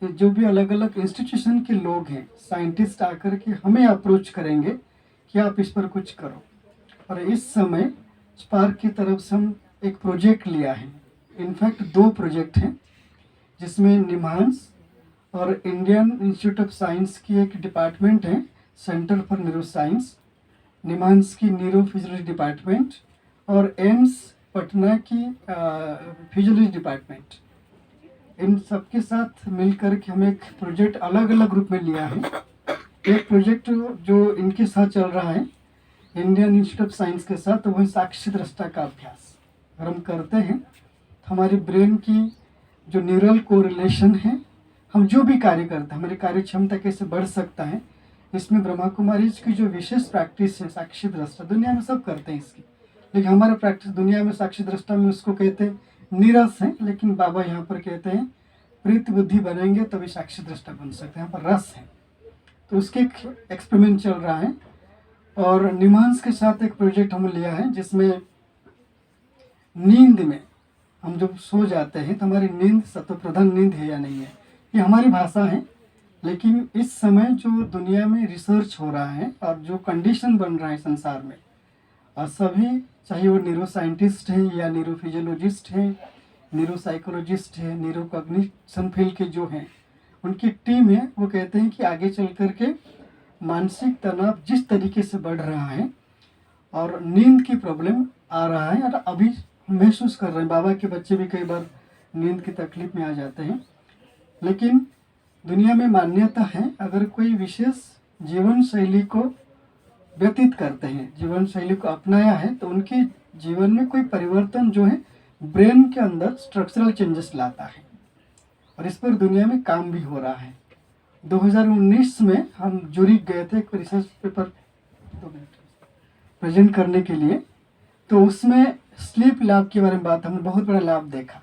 जो भी अलग अलग इंस्टीट्यूशन के लोग हैं, साइंटिस्ट आकर के हमें अप्रोच करेंगे कि आप इस पर कुछ करो। और इस समय स्पार्क की तरफ से हम एक प्रोजेक्ट लिया है। इनफैक्ट 2 प्रोजेक्ट हैं, जिसमें निम्हांस और इंडियन इंस्टीट्यूट ऑफ साइंस की एक डिपार्टमेंट है, सेंटर फॉर न्यूरो साइंस, निम्हांस की न्यूरो फिजियोलॉजी डिपार्टमेंट, और एम्स पटना की फिजियोलॉजी डिपार्टमेंट, इन सबके साथ मिलकर के हम एक प्रोजेक्ट अलग अलग रूप में लिया है। एक प्रोजेक्ट जो इनके साथ चल रहा है इंडियन इंस्टीट्यूट ऑफ साइंस के साथ, तो वही साक्षी दृष्टा का अभ्यास अगर हम करते हैं तो हमारी ब्रेन की जो न्यूरल कोरिलेशन है, हम जो भी कार्य करते हैं, हमारी कार्य क्षमता कैसे बढ़ सकता है, इसमें ब्रह्मा कुमारी की जो विशेष प्रैक्टिस है साक्षी दृष्टा, दुनिया में सब करते हैं इसकी, लेकिन हमारा प्रैक्टिस दुनिया में साक्षी दृष्टा में उसको कहते हैं नीरस है, लेकिन बाबा यहाँ पर कहते हैं प्रीत बुद्धि बनेंगे तभी साक्षी दृष्टा बन सकते हैं। यहाँ पर रस है, तो उसके एक्सपेरिमेंट चल रहा है। और निम्हांस के साथ एक प्रोजेक्ट हम लिया है, जिसमें नींद में हम जब सो जाते हैं तो हमारी नींद सत्व प्रधान नींद है या नहीं है, ये हमारी भाषा है। लेकिन इस समय जो दुनिया में रिसर्च हो रहा है और जो कंडीशन बन रहा है संसार में, और सभी चाहे वो न्यूरो साइंटिस्ट हैं या न्यूरो फिजियोलॉजिस्ट हैं, न्यूरो साइकोलॉजिस्ट हैं, न्यूरो कॉग्निशन फील्ड के जो हैं, उनकी टीम है, वो कहते हैं कि आगे चल कर के मानसिक तनाव जिस तरीके से बढ़ रहा है और नींद की प्रॉब्लम आ रहा है, और अभी महसूस कर रहे हैं, बाबा के बच्चे भी कई बार नींद की तकलीफ में आ जाते हैं, लेकिन दुनिया में मान्यता है, अगर कोई विशेष जीवन शैली को व्यतीत करते हैं, जीवन शैली को अपनाया है, तो उनके जीवन में कोई परिवर्तन जो है ब्रेन के अंदर स्ट्रक्चरल चेंजेस लाता है, और इस पर दुनिया में काम भी हो रहा है। 2019 में हम जूरिक गए थे एक रिसर्च पेपर प्रेजेंट करने के लिए, तो उसमें स्लीप लैब के बारे में बात, हमने बहुत बड़ा लैब देखा।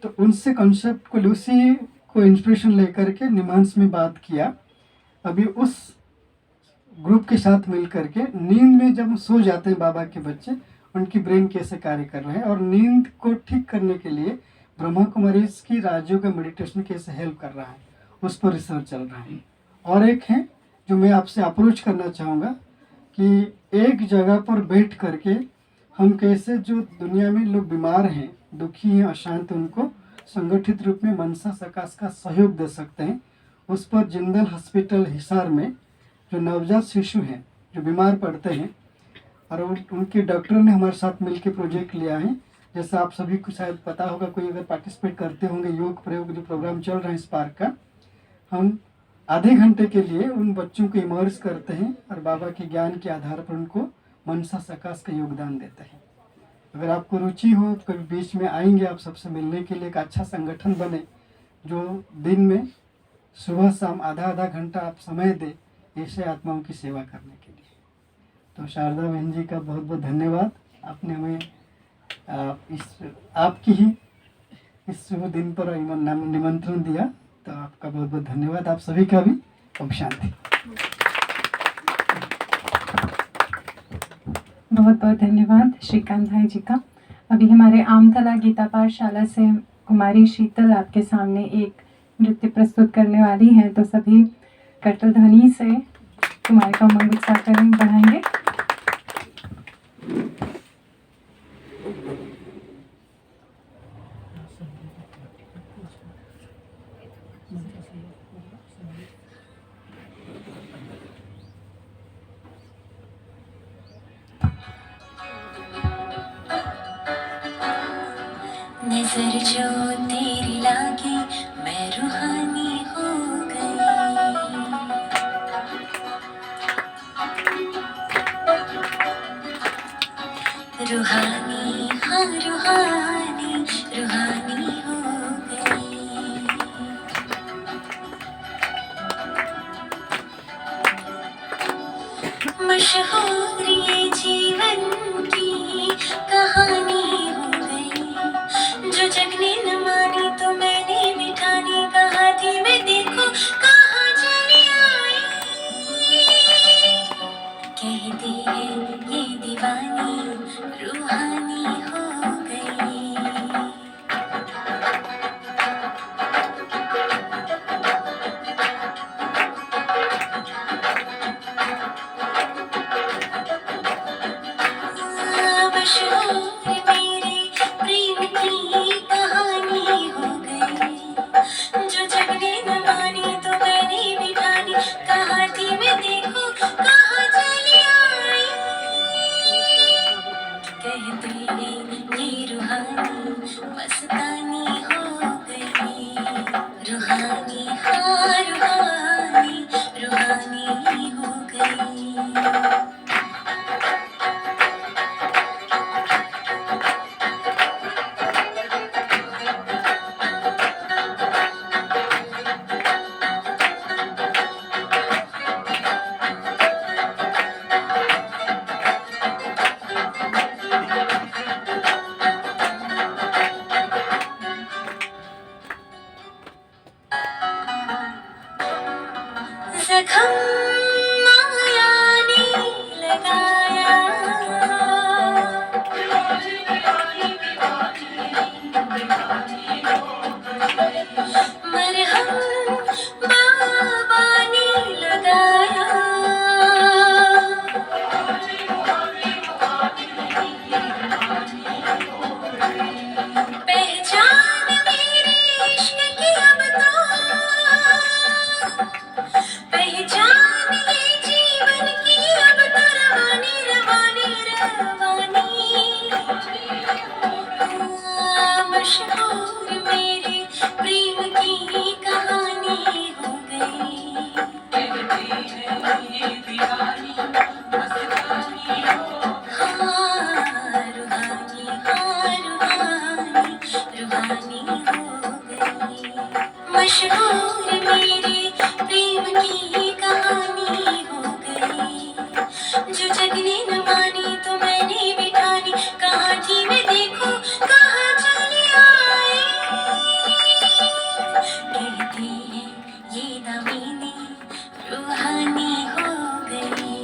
तो उनसे कॉन्सेप्ट को, उसी को इंस्पिरेशन लेकर के निमांस में बात किया। अभी उस ग्रुप के साथ मिल करके नींद में जब सो जाते हैं बाबा के बच्चे, उनकी ब्रेन कैसे कार्य कर रहे हैं, और नींद को ठीक करने के लिए ब्रह्मा कुमारीज की राजयोग का मेडिटेशन कैसे हेल्प कर रहा है, उस पर रिसर्च चल रहा है। और एक है जो मैं आपसे अप्रोच करना चाहूँगा कि एक जगह पर बैठ करके हम कैसे, जो दुनिया में लोग बीमार हैं, दुखी हैं, अशांत, उनको संगठित रूप में मनसा सकाश का सहयोग दे सकते हैं। उस पर जिंदल हॉस्पिटल हिसार में जो नवजात शिशु हैं जो बीमार पड़ते हैं, और उनके डॉक्टर ने हमारे साथ मिलकर प्रोजेक्ट लिया है। जैसा आप सभी को शायद पता होगा, कोई अगर पार्टिसिपेट करते होंगे, योग प्रयोग जो प्रोग्राम चल रहा है स्पार्क का, हम आधे घंटे के लिए उन बच्चों को इमर्स करते हैं और बाबा के ज्ञान के आधार पर उनको मनसा सकाश का योगदान देते हैं। अगर आपको रुचि हो तो कभी बीच में आएंगे आप सबसे मिलने के लिए। एक अच्छा संगठन बने जो दिन में सुबह शाम आधा आधा घंटा आप समय दे ऐसे आत्माओं की सेवा करने के लिए। तो शारदा बहन जी का बहुत बहुत धन्यवाद, आपने हमें आपकी ही इस शुभ दिन पर निमंत्रण दिया, तो आपका बहुत बहुत धन्यवाद। आप सभी का भी ओम शांति। बहुत बहुत धन्यवाद श्रीकांत भाई जी का। अभी हमारे आमतला गीता पाठशाला से कुमारी शीतल आपके सामने एक नृत्य प्रस्तुत करने वाली हैं, तो सभी करतल ध्वनि से कुमारी का उमंग उत्साह करें, बढ़ाएंगे। नजर जो तेरी लागी मैं रूहानी हो गई, रूहानी हाँ रूहानी रूहानी हो गई। मशहूर ये जीवन की कहानी हो गई, जो जग ने न मानी तो मैंने बिठानी, कहा थी मैं देखो कहाँ चली आई, कहती है ये दीवानी रूहानी हो गई। मशहूर मेरे प्रेम की कहानी हो गई, जो जग ने न मानी तो मैंने बिठानी, कहा थी मैं देखो कहाँ चली आई, कहते हैं ये रूहानी मस्तानी हो गई, रूहानी हाँ रूहानी रूहानी हो गई। जख्म माया ने लगाया, मरहम बाबा ने लगाया, पहचान मेरे इश्क की अब तो, पहचान ये जीवन की अब तो, रवानी रवानी रवानी। मशहूर मेरे प्रेम की मशहूर मेरे प्रेम की कहानी हो गई। जो जगने न मानी तो मैंने बिठानी, कहाँ थी मैं देखो कहाँ चली आई। कहते हैं ये दामिनी रूहानी हो गई,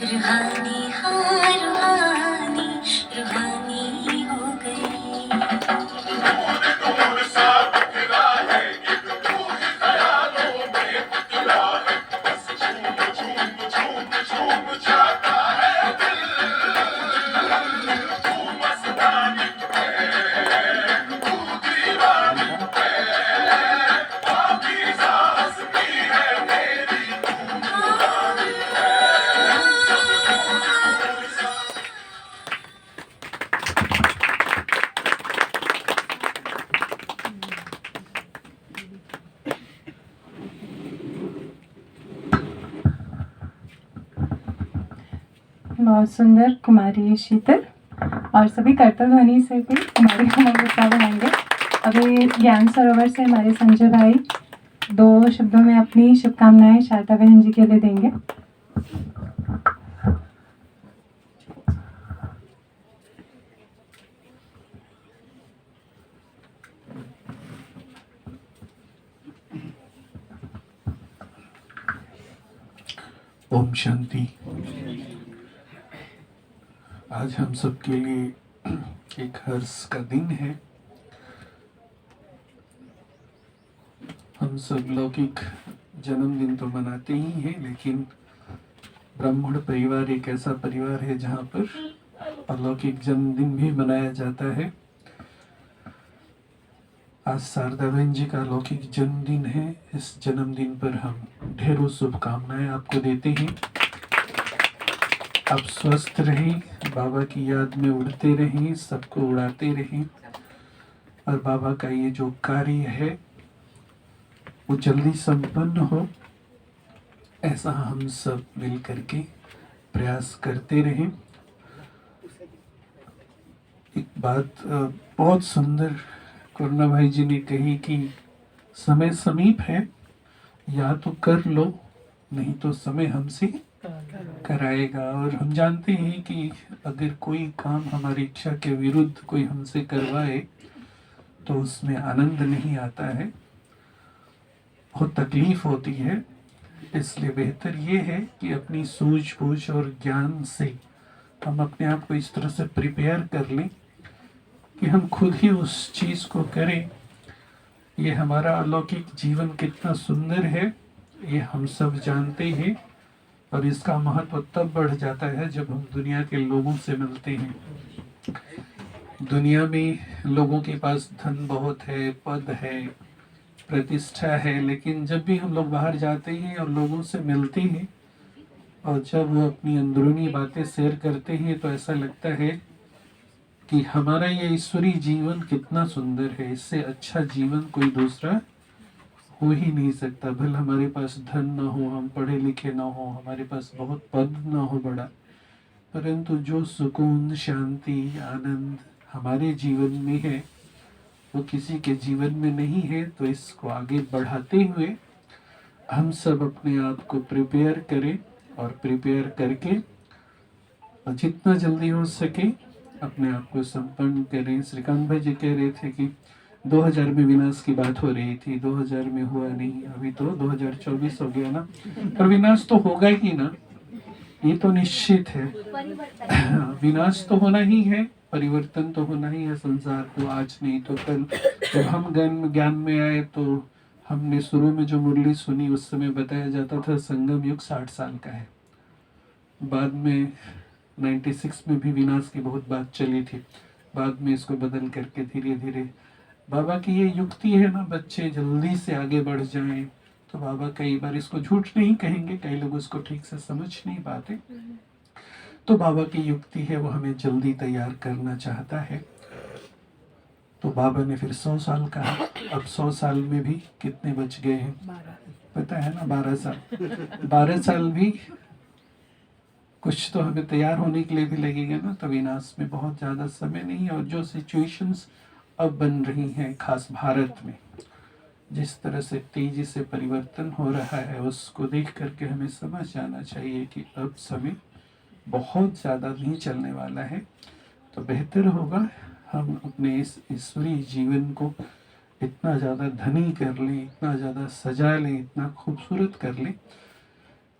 रूहानी हाँ रूहानी, रूहानी हो गई। बहुत सुंदर कुमारी शीतल, और सभी कर्तव्य ध्वनि से भी कुमारी को हम उत्साह बनाएंगे। अभी ज्ञान सरोवर से हमारे संजय भाई 2 शब्दों में अपनी शुभकामनाएं शारदा बहन जी के लिए देंगे। ओम शांति। आज हम सब के लिए एक हर्ष का दिन है। हम सब लौकिक जन्मदिन तो मनाते ही हैं, लेकिन ब्राह्मण परिवार एक ऐसा परिवार है जहाँ पर अलौकिक जन्मदिन भी मनाया जाता है। आज शारदा बहन जी का अलौकिक जन्मदिन है। इस जन्मदिन पर हम ढेरों शुभकामनाएं आपको देते हैं। आप स्वस्थ रहें, बाबा की याद में उड़ते रहें, सबको उड़ाते रहें, और बाबा का ये जो कार्य है वो जल्दी संपन्न हो, ऐसा हम सब मिल करके प्रयास करते रहें। एक बात बहुत सुंदर करुणा भाई जी ने कही कि समय समीप है, या तो कर लो, नहीं तो समय हमसे कराएगा। और हम जानते हैं कि अगर कोई काम हमारी इच्छा के विरुद्ध कोई हमसे करवाए तो उसमें आनंद नहीं आता है, बहुत तकलीफ होती है। इसलिए बेहतर ये है कि अपनी सूझबूझ और ज्ञान से हम अपने आप को इस तरह से प्रिपेयर कर लें कि हम खुद ही उस चीज़ को करें। ये हमारा अलौकिक जीवन कितना सुंदर है ये हम सब जानते हैं, और इसका महत्व तब बढ़ जाता है जब हम दुनिया के लोगों से मिलते हैं। दुनिया में लोगों के पास धन बहुत है, पद है, प्रतिष्ठा है, लेकिन जब भी हम लोग बाहर जाते हैं और लोगों से मिलते हैं और जब वो अपनी अंदरूनी बातें शेयर करते हैं तो ऐसा लगता है कि हमारा ये ईश्वरीय जीवन कितना सुंदर है। इससे अच्छा जीवन कोई दूसरा हो ही नहीं सकता। भले हमारे पास धन ना हो, हम पढ़े लिखे ना हो, हमारे पास बहुत पद ना हो बड़ा, परंतु जो सुकून, शांति, आनंद हमारे जीवन में है वो किसी के जीवन में नहीं है। तो इसको आगे बढ़ाते हुए हम सब अपने आप को प्रिपेयर करें, और प्रिपेयर करके और जितना जल्दी हो सके अपने आप को संपन्न करें। श्रीकांत भाई जी कह रहे थे कि 2000 में विनाश की बात हो रही थी, 2000 में हुआ नहीं, अभी तो 2024 हो गया ना, पर विनाश तो होगा ही ना, ये तो निश्चित है। विनाश तो होना ही है, परिवर्तन तो होना ही है संसार को, आज नहीं तो कल। जब हम ज्ञान में आए तो हमने शुरू में जो मुरली सुनी उस समय बताया जाता था संगम युग 60 साल का है। बाद में 96 में भी विनाश की बहुत बात चली थी, बाद में इसको बदल करके धीरे धीरे बाबा की ये युक्ति है ना, बच्चे जल्दी से आगे बढ़ जाएं। तो बाबा कई बार इसको झूठ नहीं कहेंगे, कई लोग इसको ठीक से समझ नहीं पाते, तो बाबा की युक्ति है वो हमें जल्दी तैयार करना चाहता है। तो बाबा ने फिर 100 साल कहा, अब 100 साल में भी कितने बच गए हैं पता है ना, 12 साल। 12 साल भी कुछ तो हमें तैयार होने के लिए भी लगेगा ना, तो विनाश में बहुत ज़्यादा समय नहीं है। और जो सिचुएशंस अब बन रही हैं खास भारत में, जिस तरह से तेजी से परिवर्तन हो रहा है उसको देख करके हमें समझ जाना चाहिए कि अब समय बहुत ज़्यादा नहीं चलने वाला है। तो बेहतर होगा हम अपने इस ईश्वरीय जीवन को इतना ज़्यादा धनी कर लें, इतना ज़्यादा सजा लें, इतना खूबसूरत कर लें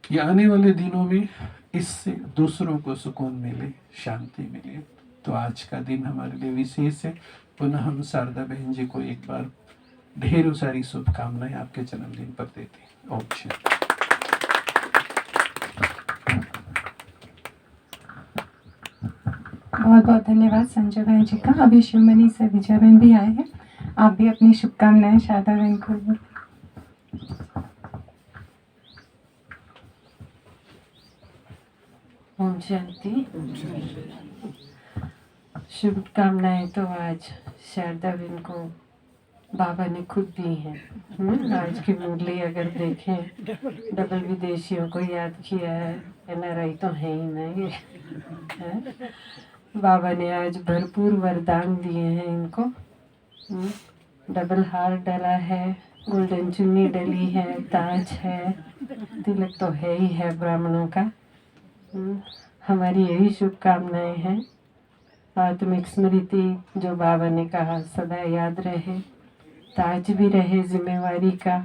कि आने वाले दिनों में इससे दूसरों को सुकून मिले, शांति मिले। तो आज का दिन हमारे लिए विशेष है। पुनः हम शारदा बहन जी को एक बार ढेरों सारी शुभकामनाएं आपके जन्मदिन पर देते हैं। ओम शांति। बहुत बहुत धन्यवाद संजय बहन जी का। अभी शिवमणि से विजय बहन भी आए हैं, आप भी अपनी शुभकामनाएं शारदा बहन को। ओम शांति। शुभकामनाएं तो आज शारदा बहन को बाबा ने खुद दी हैं। आज की मुरली अगर देखें, डबल विदेशियों को याद किया है, NRI तो है ही नहीं है। बाबा ने आज भरपूर वरदान दिए हैं इनको। डबल हार डला है, गोल्डन चुन्नी डली है, ताज है, तिलक तो है ही है ब्राह्मणों का। हमारी यही शुभकामनाएं हैं। आत्मिक स्मृति जो बाबा ने कहा सदा याद रहे, ताज भी रहे जिम्मेवारी का।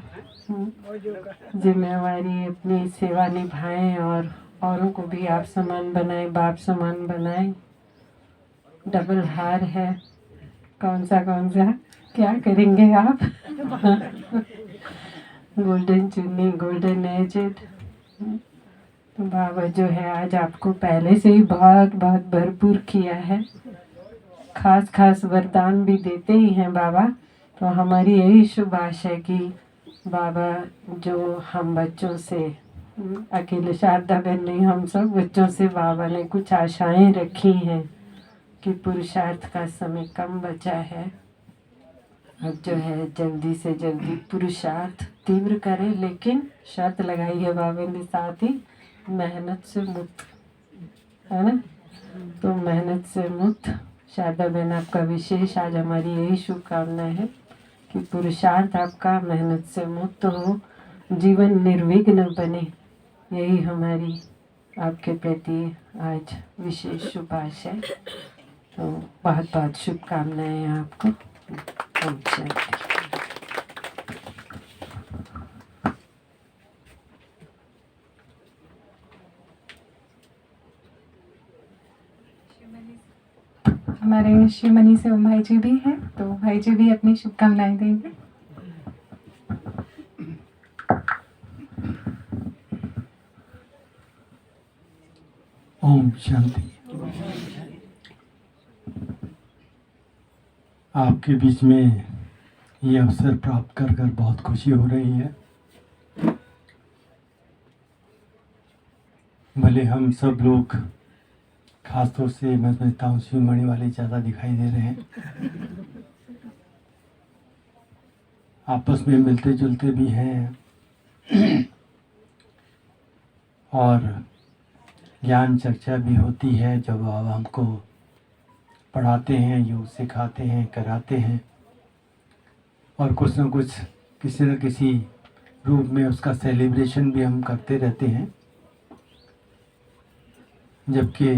जिम्मेवारी अपनी सेवा निभाएं और औरों को भी आप समान बनाएं, बाप समान बनाएं। डबल हार है, कौन सा क्या करेंगे आप? गोल्डन चुन्नी, गोल्डन एजेड। तो बाबा जो है आज आपको पहले से ही बहुत बहुत भरपूर किया है, खास वरदान भी देते ही हैं बाबा। तो हमारी यही शुभ आशा है कि बाबा जो हम बच्चों से, अकेले शारदा बहन नहीं, हम सब बच्चों से बाबा ने कुछ आशाएं रखी हैं कि पुरुषार्थ का समय कम बचा है। अब जो है जल्दी से जल्दी पुरुषार्थ तीव्र करें, लेकिन शर्त लगाई है बाबा ने साथ ही, मेहनत से मुक्त, है ना। तो मेहनत से मुक्त शारदा बहन आपका विशेष आज हमारी यही शुभकामना है कि पुरुषार्थ आपका मेहनत से मुक्त हो, जीवन निर्विघ्न बने। यही हमारी आपके प्रति आज विशेष शुभ आशा है। तो बहुत बहुत शुभकामनाएं आपको। ओम शांति। हमारे शिवमणि से ओम भाई जी भी हैं, तो भाई जी भी अपनी शुभकामनाएं देंगे। ओम शांति। आपके बीच में ये अवसर प्राप्त कर बहुत खुशी हो रही है। भले हम सब लोग, खासतौर से मैं समझता हूँ शिवमणि वाले ज़्यादा दिखाई दे रहे हैं, आपस में मिलते जुलते भी हैं और ज्ञान चर्चा भी होती है। जब बाबा हमको पढ़ाते हैं, योग सिखाते हैं, कराते हैं और कुछ न कुछ किसी न किसी रूप में उसका सेलिब्रेशन भी हम करते रहते हैं। जबकि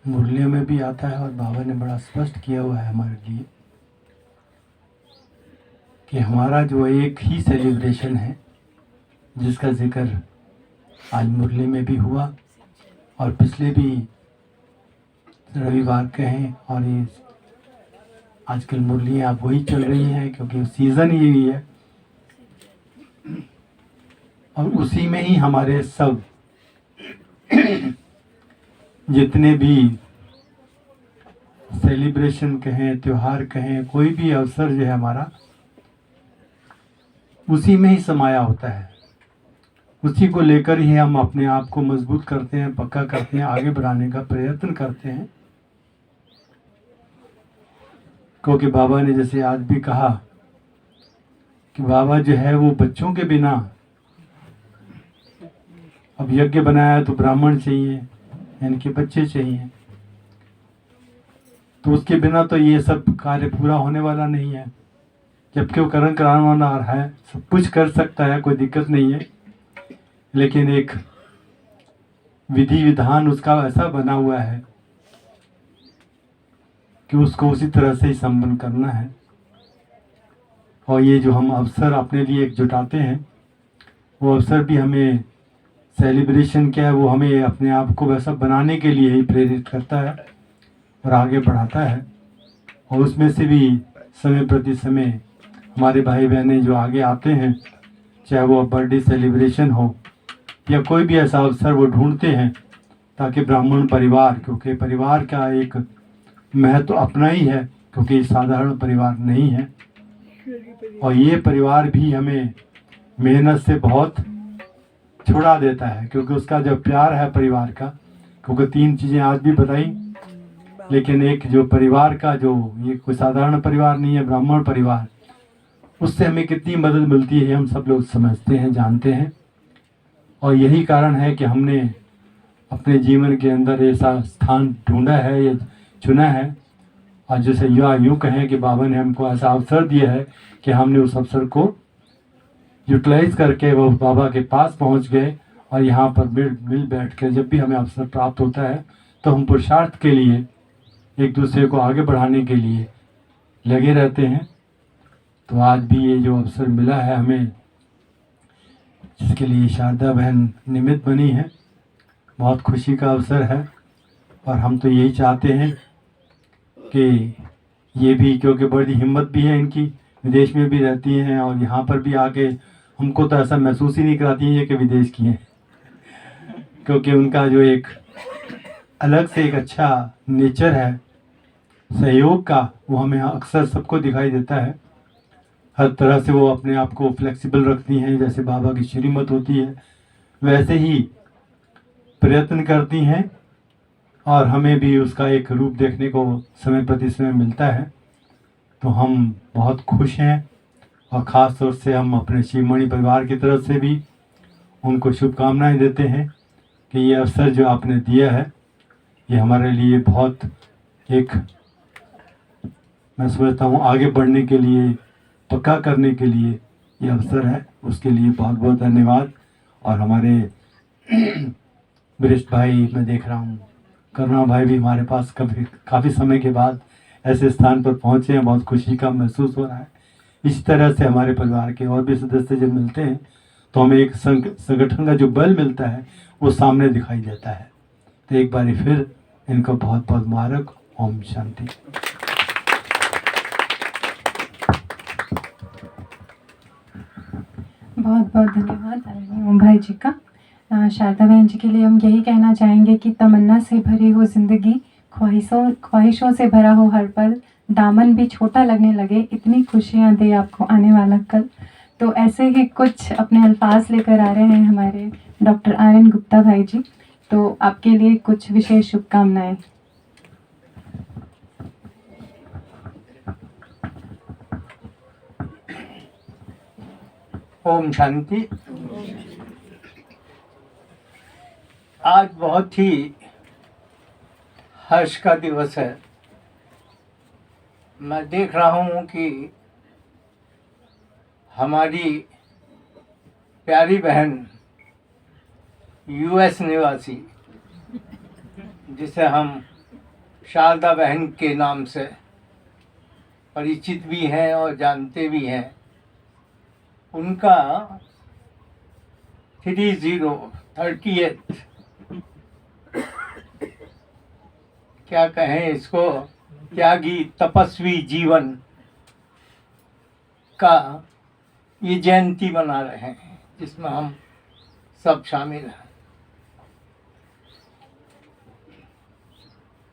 मुरलियों में भी आता है और बाबा ने बड़ा स्पष्ट किया हुआ है हमारे लिए कि हमारा जो एक ही सेलिब्रेशन है, जिसका जिक्र आज मुरली में भी हुआ और पिछले भी रविवार के हैं, और ये आजकल मुरलियाँ अब वही चल रही हैं क्योंकि सीज़न यही है। और उसी में ही हमारे सब जितने भी सेलिब्रेशन कहें, त्यौहार कहें, कोई भी अवसर जो है हमारा उसी में ही समाया होता है। उसी को लेकर ही हम अपने आप को मजबूत करते हैं, पक्का करते हैं, आगे बढ़ाने का प्रयत्न करते हैं। क्योंकि बाबा ने जैसे आज भी कहा कि बाबा जो है वो बच्चों के बिना, अब यज्ञ बनाया तो ब्राह्मण चाहिए, यानी कि बच्चे चाहिए, तो उसके बिना तो ये सब कार्य पूरा होने वाला नहीं है। जबकि वो करण कराना है, सब कुछ कर सकता है, कोई दिक्कत नहीं है, लेकिन एक विधि विधान उसका ऐसा बना हुआ है कि उसको उसी तरह से ही संपन्न करना है। और ये जो हम अवसर अपने लिए एक जुटाते हैं, वो अवसर भी हमें सेलिब्रेशन क्या है, वो हमें अपने आप को वैसा बनाने के लिए ही प्रेरित करता है और आगे बढ़ाता है। और उसमें से भी समय प्रति समय हमारे भाई बहनें जो आगे आते हैं, चाहे वो बर्थडे सेलिब्रेशन हो या कोई भी ऐसा अवसर वो ढूंढते हैं, ताकि ब्राह्मण परिवार, क्योंकि परिवार का एक महत्व अपना ही है, क्योंकि साधारण परिवार नहीं है, और ये परिवार भी हमें मेहनत से बहुत छुड़ा देता है, क्योंकि उसका जो प्यार है परिवार का, क्योंकि 3 चीज़ें आज भी बताई, लेकिन एक जो परिवार का, जो ये कोई साधारण परिवार नहीं है, ब्राह्मण परिवार, उससे हमें कितनी मदद मिलती है हम सब लोग समझते हैं, जानते हैं। और यही कारण है कि हमने अपने जीवन के अंदर ऐसा स्थान ढूंढा है या चुना है, और जैसे यूँ कहें कि बाबा ने हमको ऐसा अवसर दिया है कि हमने उस अवसर को यूटिलाइज करके वो बाबा के पास पहुंच गए, और यहाँ पर मिल बैठ कर जब भी हमें अवसर प्राप्त होता है तो हम पुरुषार्थ के लिए एक दूसरे को आगे बढ़ाने के लिए लगे रहते हैं। तो आज भी ये जो अवसर मिला है हमें, जिसके लिए शारदा बहन निमित्त बनी है, बहुत खुशी का अवसर है। और हम तो यही चाहते हैं कि ये भी, क्योंकि बड़ी हिम्मत भी है इनकी, विदेश में भी रहती हैं और यहाँ पर भी आके हमको तो ऐसा महसूस ही नहीं कराती है कि विदेश की हैं, क्योंकि उनका जो एक अलग से एक अच्छा नेचर है सहयोग का, वो हमें अक्सर सबको दिखाई देता है। हर तरह से वो अपने आप को फ्लेक्सिबल रखती हैं, जैसे बाबा की श्रीमत होती है वैसे ही प्रयत्न करती हैं, और हमें भी उसका एक रूप देखने को समय प्रति समय मिलता है। तो हम बहुत खुश हैं, और ख़ास तौर से हम अपने शिवमणि परिवार की तरफ से भी उनको शुभकामनाएं देते हैं कि ये अवसर जो आपने दिया है, ये हमारे लिए बहुत एक, मैं समझता हूँ आगे बढ़ने के लिए, पक्का करने के लिए ये अवसर है। उसके लिए बहुत बहुत धन्यवाद। और हमारे वरिष्ठ भाई, मैं देख रहा हूँ करुणा भाई भी हमारे पास काफ़ी समय के बाद ऐसे स्थान पर पहुँचे हैं, बहुत खुशी का महसूस हो रहा है। इसी तरह से हमारे परिवार के और भी सदस्य जब मिलते हैं तो हमें एक संगठन का जो बल मिलता है वो सामने दिखाई देता है। तो एक बार फिर इनको बहुत बहुत मुबारक। ओम शांति। बहुत बहुत धन्यवाद आदरणीय ओम भाई जी का। शारदा बहन जी के लिए हम यही कहना चाहेंगे कि तमन्ना से भरी हो ज़िंदगी, ख्वाहिशों से भरा हो हर पल, दामन भी छोटा लगने लगे, इतनी खुशियाँ दे आपको आने वाला कल। तो ऐसे ही कुछ अपने अल्फाज लेकर आ रहे हैं हमारे डॉक्टर आर्यन गुप्ता भाई जी। तो आपके लिए कुछ विशेष शुभकामनाएं। ओम शांति। आज बहुत ही हर्ष का दिवस है। मैं देख रहा हूँ कि हमारी प्यारी बहन यूएस निवासी, जिसे हम शारदा बहन के नाम से परिचित भी हैं और जानते भी हैं, उनका 38 क्या कहें इसको, त्यागी तपस्वी जीवन का ये जयंती मना रहे हैं, जिसमें हम सब शामिल हैं।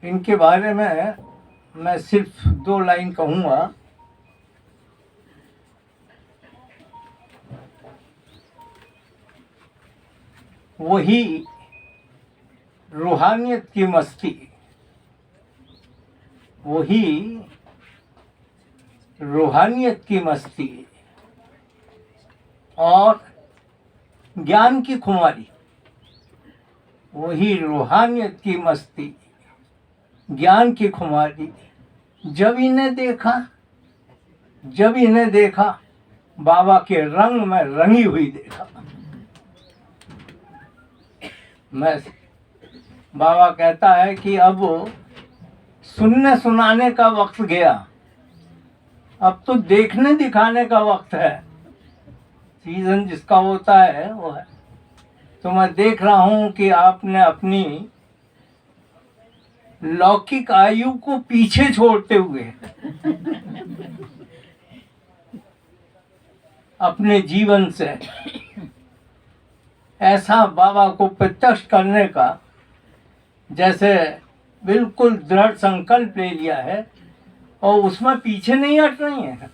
इनके बारे में मैं सिर्फ 2 लाइन कहूँगा। वही रूहानियत की मस्ती, वही रूहानियत की मस्ती और ज्ञान की खुमारी, वही रूहानियत की मस्ती, ज्ञान की खुमारी। जब इन्हें देखा जब इन्हें देखा बाबा के रंग में रंगी हुई देखा। मैं बाबा कहता है कि अब सुनने सुनाने का वक्त गया, अब तो देखने दिखाने का वक्त है। सीजन जिसका होता है वो है। तो मैं देख रहा हूँ कि आपने अपनी लौकिक आयु को पीछे छोड़ते हुए अपने जीवन से ऐसा बाबा को प्रत्यक्ष करने का जैसे बिल्कुल दृढ़ संकल्प ले लिया है और उसमें पीछे नहीं हट रही हैं।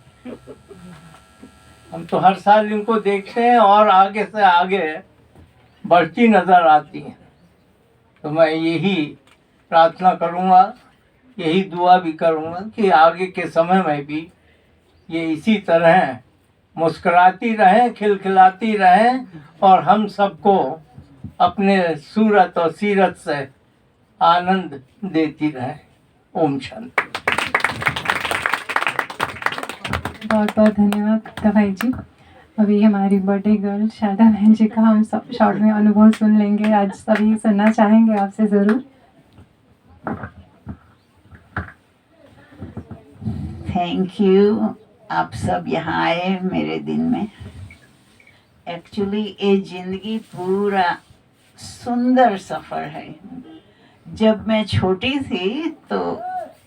हम तो हर साल इनको देखते हैं और आगे से आगे बढ़ती नजर आती हैं। तो मैं यही प्रार्थना करूँगा, यही दुआ भी करूँगा कि आगे के समय में भी ये इसी तरह मुस्कुराती रहें, खिलखिलाती रहें और हम सबको अपने सूरत और सीरत से आनंद देती रहें। ओम शांति। बहुत बहुत धन्यवाद गीता भाई जी। अभी हमारी बर्थडे गर्ल शारदा बहन जी का हम सब शॉर्ट में अनुभव सुन लेंगे। आज सभी सुनना चाहेंगे आपसे ज़रूर। थैंक यू, आप सब यहाँ आए मेरे दिन में। एक्चुअली ये जिंदगी पूरा सुंदर सफ़र है। जब मैं छोटी थी तो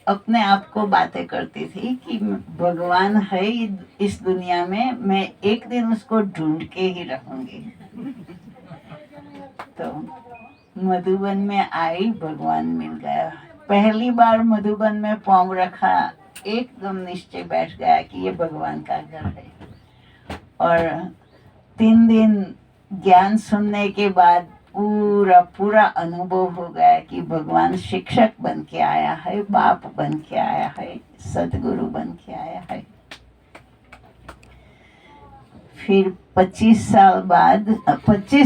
अपने आप को बातें करती थी कि भगवान है इस दुनिया में, मैं एक दिन उसको ढूंढ के ही रहूँगी। तो मधुबन में आई, भगवान मिल गया। पहली बार मधुबन में पाँव रखा, एकदम निश्चय बैठ गया कि ये भगवान का घर है। और 3 दिन ज्ञान सुनने के बाद पूरा अनुभव हो गया कि भगवान शिक्षक बन के आया है, बाप बन के आया है, सदगुरु बन के आया है। फिर 25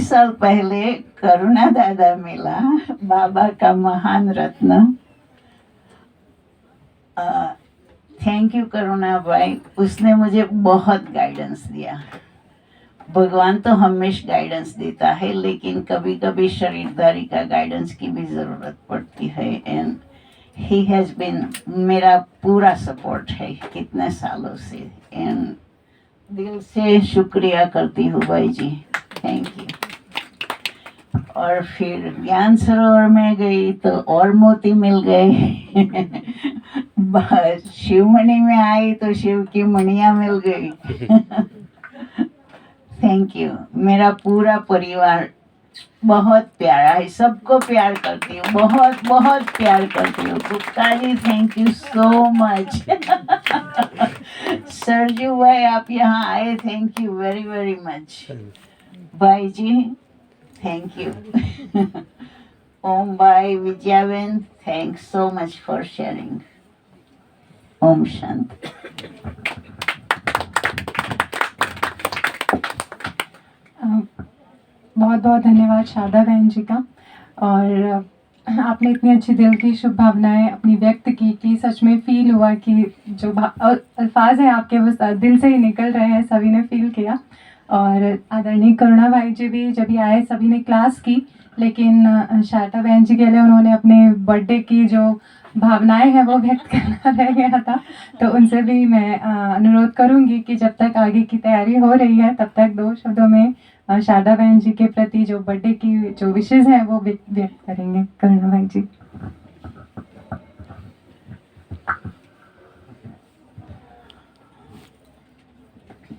साल पहले करुणा दादा मिला, बाबा का महान रत्न। थैंक यू करुणा भाई, उसने मुझे बहुत गाइडेंस दिया। भगवान तो हमेशा गाइडेंस देता है, लेकिन कभी कभी शरीरदारी का गाइडेंस की भी ज़रूरत पड़ती है। एंड ही हैज़ बीन मेरा पूरा सपोर्ट है कितने सालों से। एंड दिल से शुक्रिया करती हूँ भाई जी, थैंक यू। और फिर ज्ञान सरोवर में गई तो और मोती मिल गए। शिवमणि में आई तो शिव की मणियाँ मिल गई। Thank you. मेरा पूरा परिवार बहुत प्यारा है, सबको प्यार करती हूँ, बहुत बहुत प्यार करती हूँ। Gupta ji thank you so much. Sarju भाई आप यहाँ आए, thank you very very much. भाई जी थैंक यू। ओम भाई, Vijayaben, thanks so much for sharing. ओम शांति। बहुत बहुत धन्यवाद शारदा बहन जी का। और आपने इतनी अच्छी दिल की शुभ भावनाएं अपनी व्यक्त की कि सच में फील हुआ कि जो अल्फाज हैं आपके वो दिल से ही निकल रहे हैं, सभी ने फील किया। और आदरणीय करुणा भाई जी भी जब भी आए सभी ने क्लास की, लेकिन शारदा बहन जी के लिए उन्होंने अपने बर्थडे की जो भावनाएं हैं वो व्यक्त करना रह गया था। तो उनसे भी मैं अनुरोध करूंगी कि जब तक आगे की तैयारी हो रही है तब तक 2 शब्दों में शारदा बहन जी के प्रति जो बर्थडे की जो विशेष हैं वो व्यक्त करेंगे करुणा भाई जी।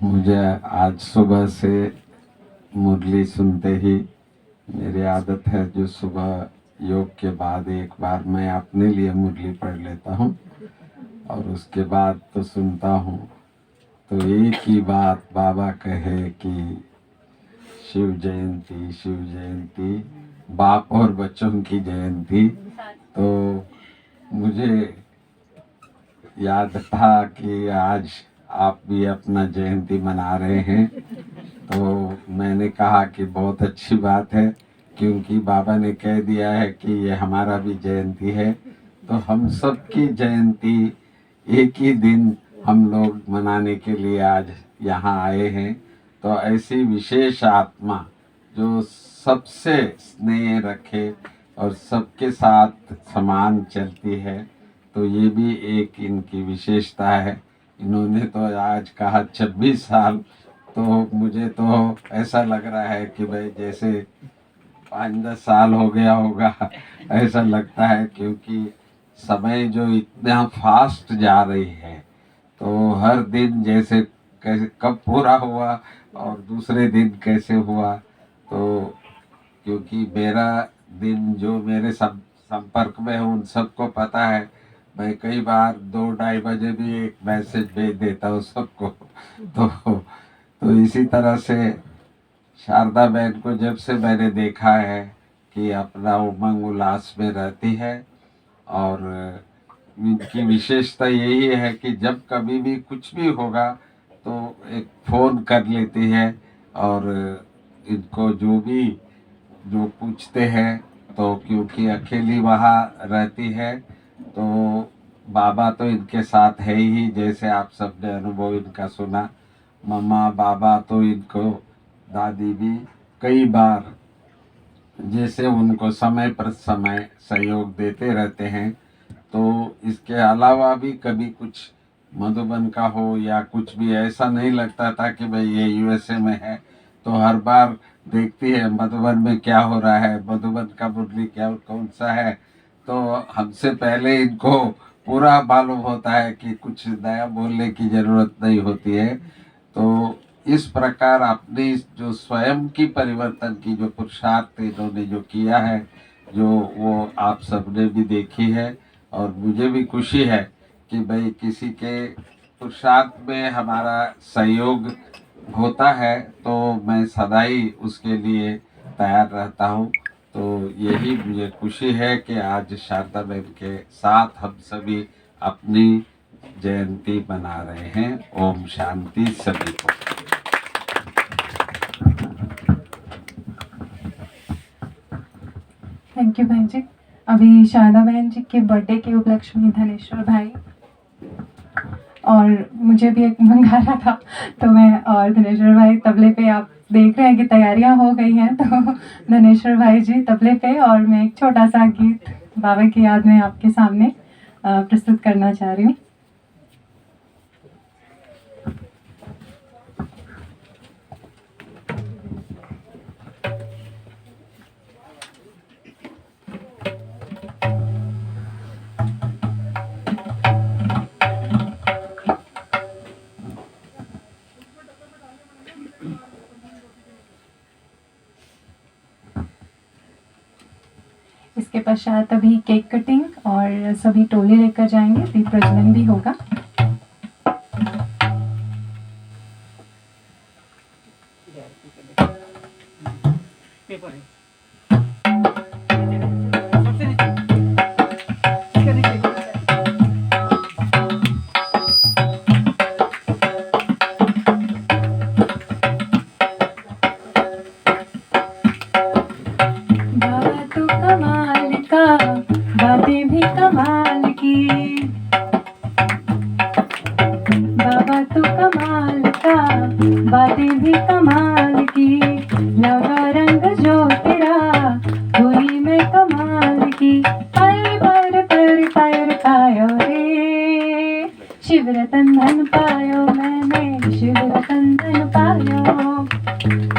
मुझे आज सुबह से मुरली सुनते ही मेरी आदत है, जो सुबह योग के बाद एक बार मैं अपने लिए मुरली पढ़ लेता हूँ और उसके बाद तो सुनता हूँ। तो एक ही बात बाबा कहे कि शिव जयंती, बाप और बच्चों की जयंती। तो मुझे याद था कि आज आप भी अपना जयंती मना रहे हैं, तो मैंने कहा कि बहुत अच्छी बात है, क्योंकि बाबा ने कह दिया है कि ये हमारा भी जयंती है। तो हम सब की जयंती एक ही दिन हम लोग मनाने के लिए आज यहाँ आए हैं। तो ऐसी विशेष आत्मा जो सबसे स्नेह रखे और सबके साथ समान चलती है, तो ये भी एक इनकी विशेषता है। इन्होंने तो आज कहा 26 साल, तो मुझे तो ऐसा लग रहा है कि भाई जैसे 5-10 साल हो गया होगा, ऐसा लगता है, क्योंकि समय जो इतना फास्ट जा रही है, तो हर दिन जैसे कैसे कब पूरा हुआ और दूसरे दिन कैसे हुआ। तो क्योंकि मेरा दिन जो मेरे संपर्क में है उन सबको पता है, मैं कई बार 2-2:30 बजे भी एक मैसेज भेज देता हूँ सबको। तो इसी तरह से शारदा बहन को जब से मैंने देखा है कि अपना उमंग उल्लास में रहती है, और इनकी विशेषता यही है कि जब कभी भी कुछ भी होगा तो एक फ़ोन कर लेती है, और इनको जो पूछते हैं, तो क्योंकि अकेली वहाँ रहती है, तो बाबा तो इनके साथ है ही, जैसे आप सबने अनुभव इनका सुना। मम्मा बाबा तो इनको, दादी भी कई बार जैसे उनको समय पर समय सहयोग देते रहते हैं। तो इसके अलावा भी कभी कुछ मधुबन का हो या कुछ भी, ऐसा नहीं लगता था कि भाई ये यूएसए में है। तो हर बार देखती है मधुबन में क्या हो रहा है, मधुबन का मुरली क्या कौन सा है, तो हमसे पहले इनको पूरा मालूम होता है कि कुछ नया बोलने की ज़रूरत नहीं होती है। तो इस प्रकार अपनी जो स्वयं की परिवर्तन की जो पुरुषार्थ इन्होंने जो किया है, जो वो आप सबने भी देखी है, और मुझे भी खुशी है कि भाई किसी के पुरुषार्थ में हमारा सहयोग होता है, तो मैं सदा ही उसके लिए तैयार रहता हूँ। तो यही मुझे खुशी है कि आज शारदा बहन के साथ हम सभी अपनी जयंती मना रहे हैं। ओम शांति सभी को। थैंक यू बहन जी। अभी शारदा बहन जी के बर्थडे के उपलक्ष्य में धनेश्वर भाई और मुझे भी एक मंगाना था, तो मैं और धनेश्वर भाई तबले पे, आप देख रहे हैं कि तैयारियां हो गई हैं, तो धनेश्वर भाई जी तबले पे और मैं एक छोटा सा गीत बाबा की याद में आपके सामने प्रस्तुत करना चाह रही हूँ। इसके पश्चात अभी केक कटिंग और सभी टोले लेकर जाएंगे, दीप प्रज्वलन भी होगा। बाबा तू कमाल का, बातें भी कमाल की। बाबा तू कमाल का, बातें भी कमाल की। लगा रंग जो तेरा, हुई मैं कमाल की। पैर पैर पैर पैर पायो रे, शिव रतन धन पायो मैंने, शिव रतन धन पायो।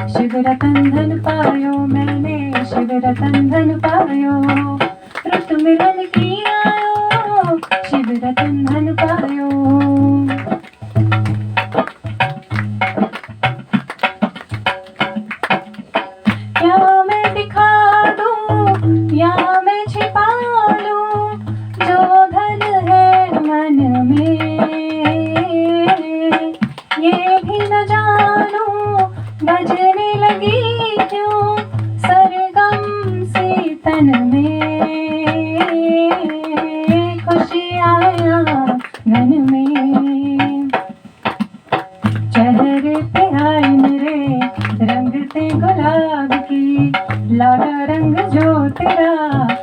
शिव रतन धन पायो मैंने, शिव रतन धन पायो। रुत मिलन की आयो, शिव रतन धन पायो। क्या मैं दिखा दूं या मैं छिपा लूं, जो धन है मन में, ये भी न जानूं बजने लगी क्यों सरगम से तन में। खुशी आया घन में, चेहरे पे आई मेरे रंग ते गुलाब की। लागा रंग जो तेरा,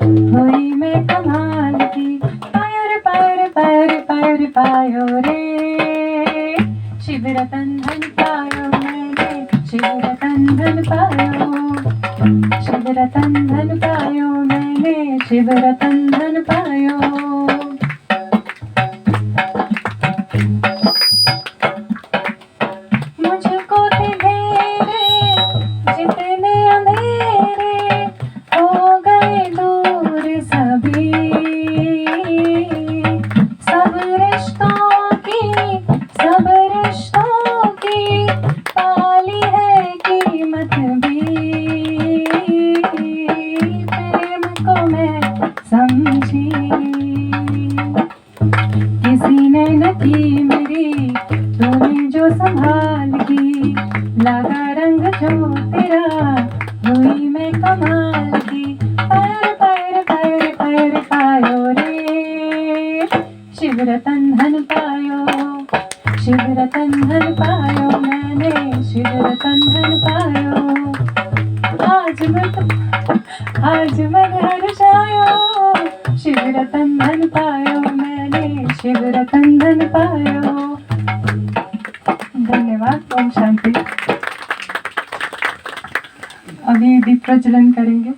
हुई मैं कमाल की। पैर पैर पैर पैर पायो रे, शिव रतन धन पायो, शिव रतन धन पायो, मैंने शिव रतन धन पायो। मुझको थे घेरे जितने अंधेरे, हो गए दूर सभी, सब रिश्तों की पाली है कीमत भी, प्रेम को मैं समझी, किसी ने न की मेरी, तूने जो संभाल की, लगा रंग जो तेरा, हुई मैं कमाल की। पैर पैर पैर पैर पायो रे, शिव रतन धन पायो, शिव रतन धन पायो, मैंने शिव रतन धन पायो। आज मैं हर्षायो, शिव रतन धन पायो, मैंने शिव रतन धन पायो। धन्यवाद। ओम शांति। अभी दीप प्रज्वलन करेंगे।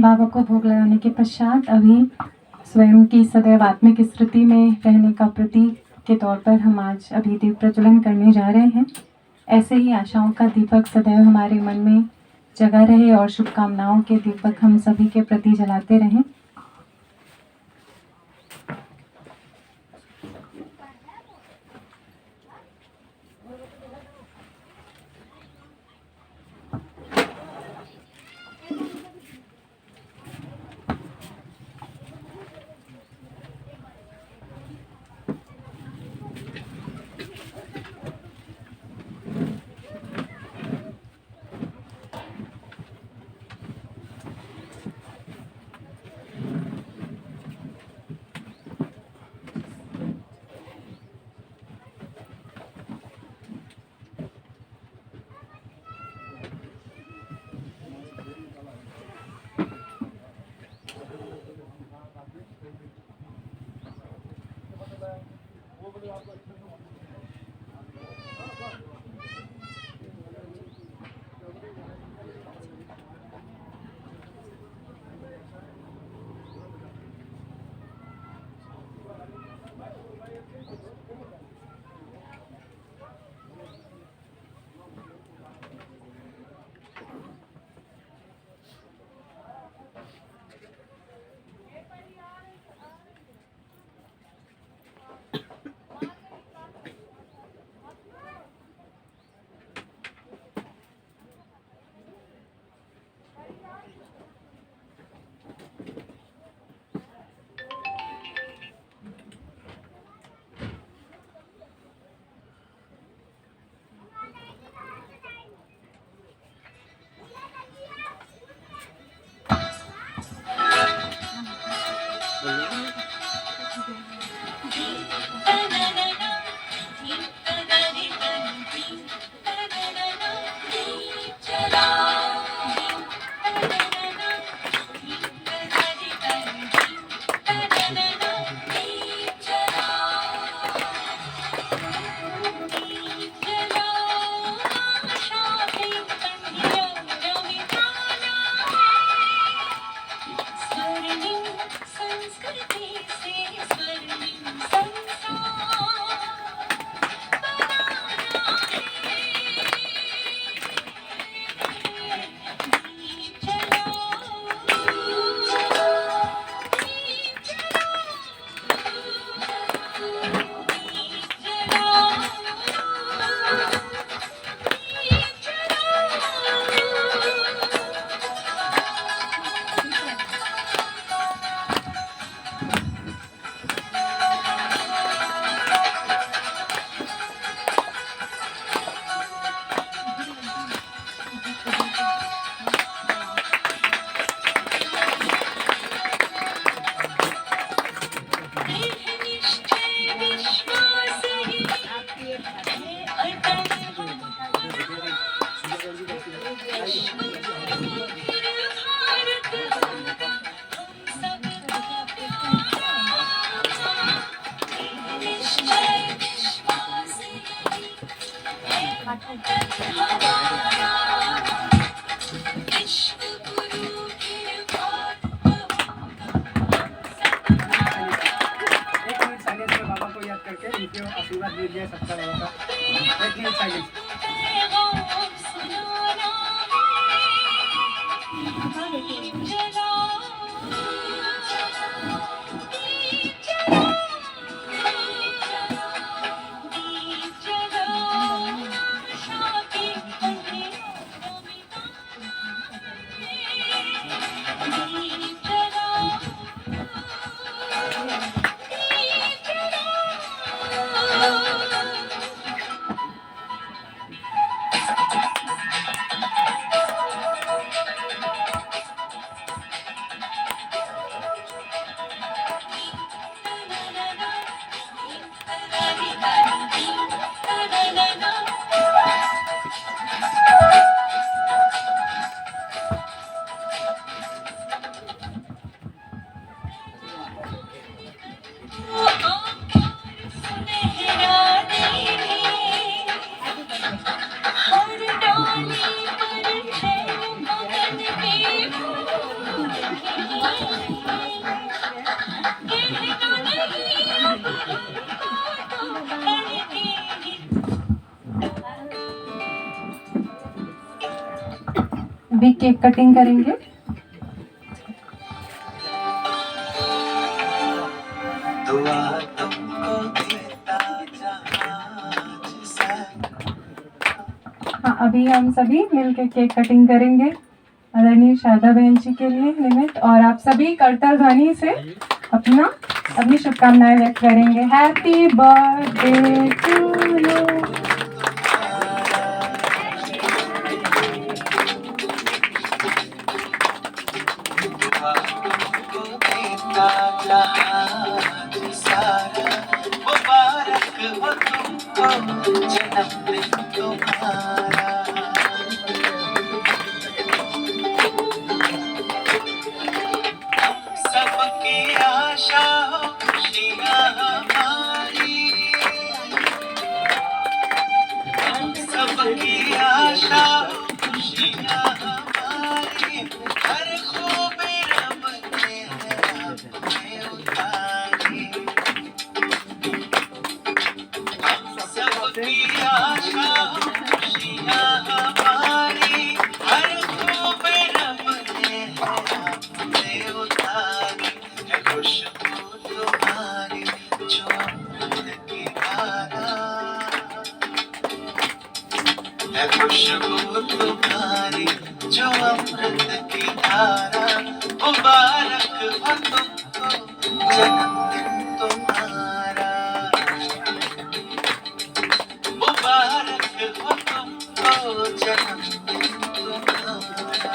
बाबा को भोग लगाने के पश्चात अभी स्वयं की सदैव आत्मिक स्थिति में रहने का प्रतीक के तौर पर हम आज अभी दीप प्रज्वलन करने जा रहे हैं। ऐसे ही आशाओं का दीपक सदैव हमारे मन में जगा रहे और शुभकामनाओं के दीपक हम सभी के प्रति जलाते रहें। अभी केक कटिंग करेंगे। हाँ, अभी हम सभी मिलकर केक कटिंग करेंगे आदरणीय शारदा बहन जी के लिए निमित्त, और आप सभी करताल ध्वनि से अपनी शुभकामनाएं व्यक्त करेंगे। Happy birthday to you. सबकी आशा हो खुशियाँ हमारी, हम सबकी आशा हो खुशियाँ हमारी, हर खूबी रब ने है अपने उतारी। हम सबकी आशा हो खुशियाँ हमारी, हर खूबी रब ने है अपने उतारी। है खुशबू तुम्हारी जो अमृत की धारा, है खुशबू तुम्हारी जो अमृत की धारा। मुबारक हो तुमको जन्मदिन तुम्हारा, मुबारक हो तुमको जन्मदिन तुम्हारा।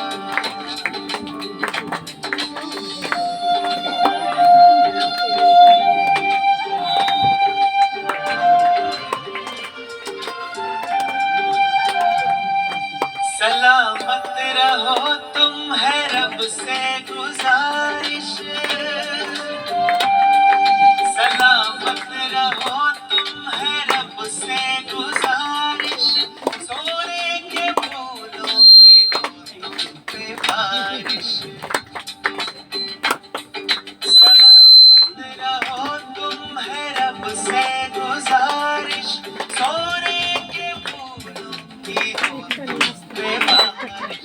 सलामत रहो तुम है रब से गुजारिश, सलामत रहो तुम है रब से गुजारिश। सोने के फूलों की हो तुम पे बारिश, सलामत रहो तुम है रब से गुजारिश। सोने के फूलों की हो तुम पे बारिश।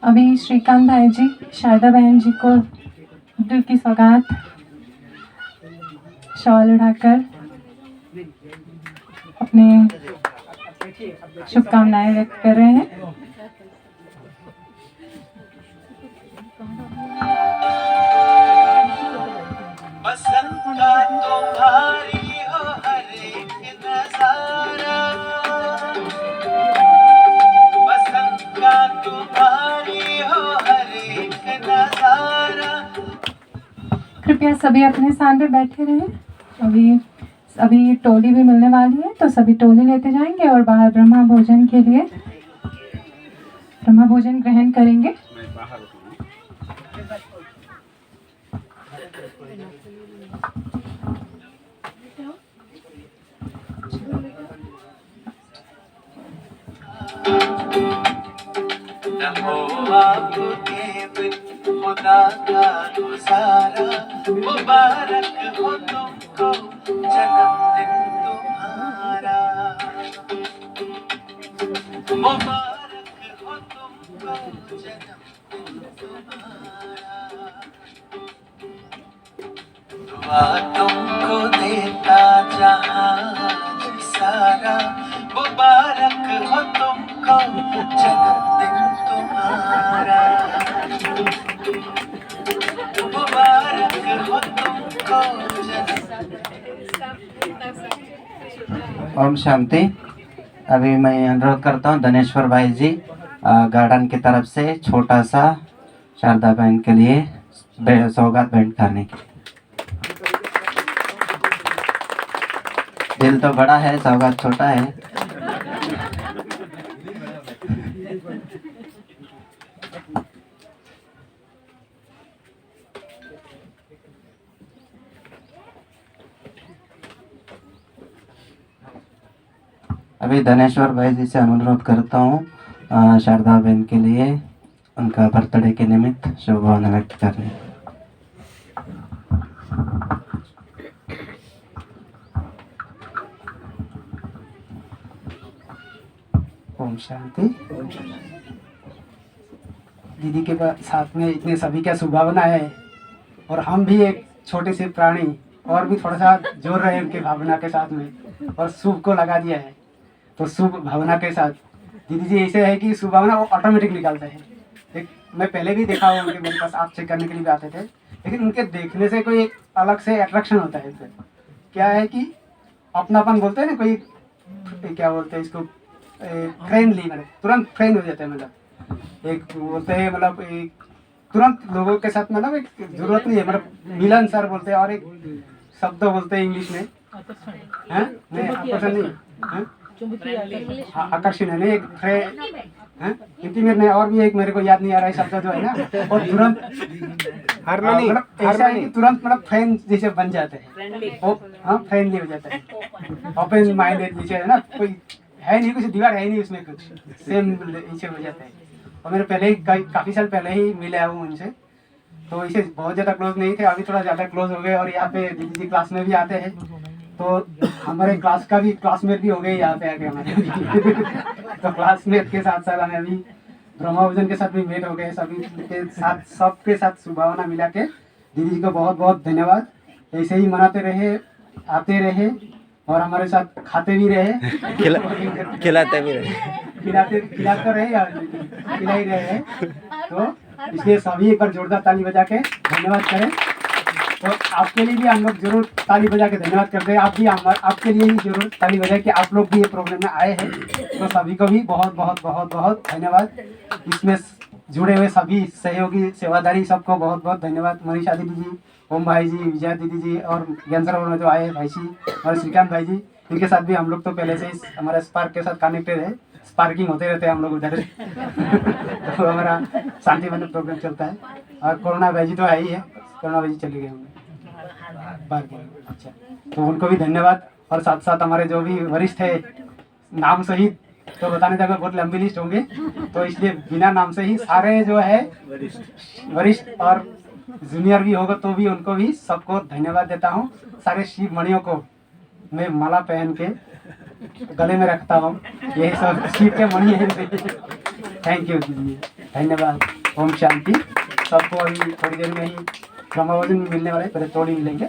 अभी श्रीकांत भाई जी शारदा बहन जी को दिल की सौगात शॉल उड़ाकर अपने शुभकामनाएं व्यक्त कर रहे हैं। बसंत का तुम्हारी हो हर एक नजारा, बसंत का तुम्हारी हो हर एक नजारा। कृपया सभी अपने स्थान पे बैठे रहें। अभी टोली भी मिलने वाली है, तो सभी टोली लेते जाएंगे और बाहर ब्रह्मा भोजन के लिए ब्रह्मा भोजन ग्रहण करेंगे। न हो आपके बिन खुदा का गुजारा। मुबारक हो तुमको जन्मदिन तुम्हारा, मुबारक हो तुमको जन्मदिन तुम्हारा। दुआ तुमको देता जहां सारा। मुबारक हो तुमको जन्मदिन तुम्हारा, मुबारक हो तुमको ओम शांति। अभी मैं अनुरोध करता हूँ धनेश्वर भाई जी गार्डन की तरफ से छोटा सा शारदा बहन के लिए सौगात भेंट करने के लिए। दिल तो बड़ा है, सौगात छोटा है। अभी धनेश्वर भाई जी से अनुरोध करता हूँ शारदा बहन के लिए उनका बर्थडे के निमित्त शुभकामना व्यक्त करने। ओम शांति। दीदी के साथ में इतने सभी का शुभभावना है और हम भी एक छोटे से प्राणी और भी थोड़ा सा जोड़ रहे हैं उनके भावना के साथ में और शुभ को लगा दिया है। तो शुभ भावना के साथ दीदी जी ऐसे है कि शुभ भावना वो ऑटोमेटिक निकालते हैं। एक मैं पहले भी देखा हुआ उनके मेरे पास आप चेक करने के लिए भी आते थे, लेकिन उनके देखने से कोई एक अलग से अट्रैक्शन होता है। इससे क्या है कि अपनापन बोलते हैं ना, कोई क्या बोलते हैं इसको, फ्रेंडली, मतलब तुरंत फ्रेंड हो जाते हैं। मतलब एक बोलते हैं मतलब एक तुरंत लोगों के साथ मतलब एक जरूरत नहीं है, मतलब मिलन सर बोलते हैं और एक शब्द बोलते हैं इंग्लिश में, हैं नहीं आकर्षण नहीं, हाँ आकर्षण है नहीं, एक इंटीमेट नहीं, और भी एक मेरे को याद नहीं आ रहा है शब्द जो है ना, और तुरंत हार्मनी, मतलब ऐसा है कि तुरंत मतलब फ्रेंड जैसे बन जाते हैं, हाँ फ्रेंडली हो जाता है, ओपन माइंडेड जैसे है ना, कोई है नहीं, कुछ दीवार है नहीं उसमें, कुछ सेम नीचे हो जाता है। और मेरे पहले ही काफ़ी साल पहले ही मिला हूँ उनसे, तो इसे बहुत ज़्यादा क्लोज नहीं थे, अभी थोड़ा ज़्यादा क्लोज हो गए। और यहाँ पे दीदी जी क्लास में भी आते हैं, तो हमारे क्लास का भी क्लासमेट भी हो गए यहाँ पे आके हमारे तो क्लासमेट के साथ साथ हमें अभी ब्रह्मभजन के साथ भी मेट हो गए, सभी के साथ सबके साथ शुभकामना मिला के दीदी जी को बहुत बहुत धन्यवाद। ऐसे ही मनाते रहे, आते रहे और हमारे साथ खाते भी रहे, खिलाते भी रहे, खिलाते रहे और खिला ही रहे। तो इसलिए सभी एक बार जोरदार ताली बजा के धन्यवाद करें। तो आपके लिए भी हम लोग जरूर ताली बजा के धन्यवाद करते हैं। आप भी आपके लिए ही जरूर ताली बजाए कि आप लोग भी ये प्रोग्राम में आए हैं। तो सभी को भी बहुत बहुत बहुत बहुत धन्यवाद। इसमें जुड़े हुए सभी सहयोगी सेवादारी सबको बहुत बहुत धन्यवाद। मनीषा दीदी जी, ओम भाई जी, विजया दीदी जी और ज्ञान सरोवर में जो आए भाई जी और श्रीकांत भाई जी, इनके साथ भी हम लोग तो पहले से ही हमारे स्पार्क के साथ कनेक्टेड है, स्पार्किंग होते रहते हैं हम लोग उधर तो हमारा शांति बने प्रोग्राम चलता है। और कोरोना भाई जी तो है ही है, कोरोना भाई जी चले गए होंगे अच्छा, तो उनको भी धन्यवाद। और साथ साथ हमारे जो भी वरिष्ठ है, नाम सहित तो बताने जाकर बहुत लंबी लिस्ट होंगे, तो इसलिए बिना नाम से ही सारे जो है वरिष्ठ और जूनियर भी होगा तो भी उनको भी सबको धन्यवाद देता हूँ। सारे शिव मणियों को मैं माला पहन के गले में रखता हूँ, यही सब शिव के मणि है। थैंक यू दीदी, धन्यवाद। ओम शांति। सबको अभी थोड़ी देर में ही ब्रह्मभजन मिलने वाले, पहले थोड़ी मिलेंगे,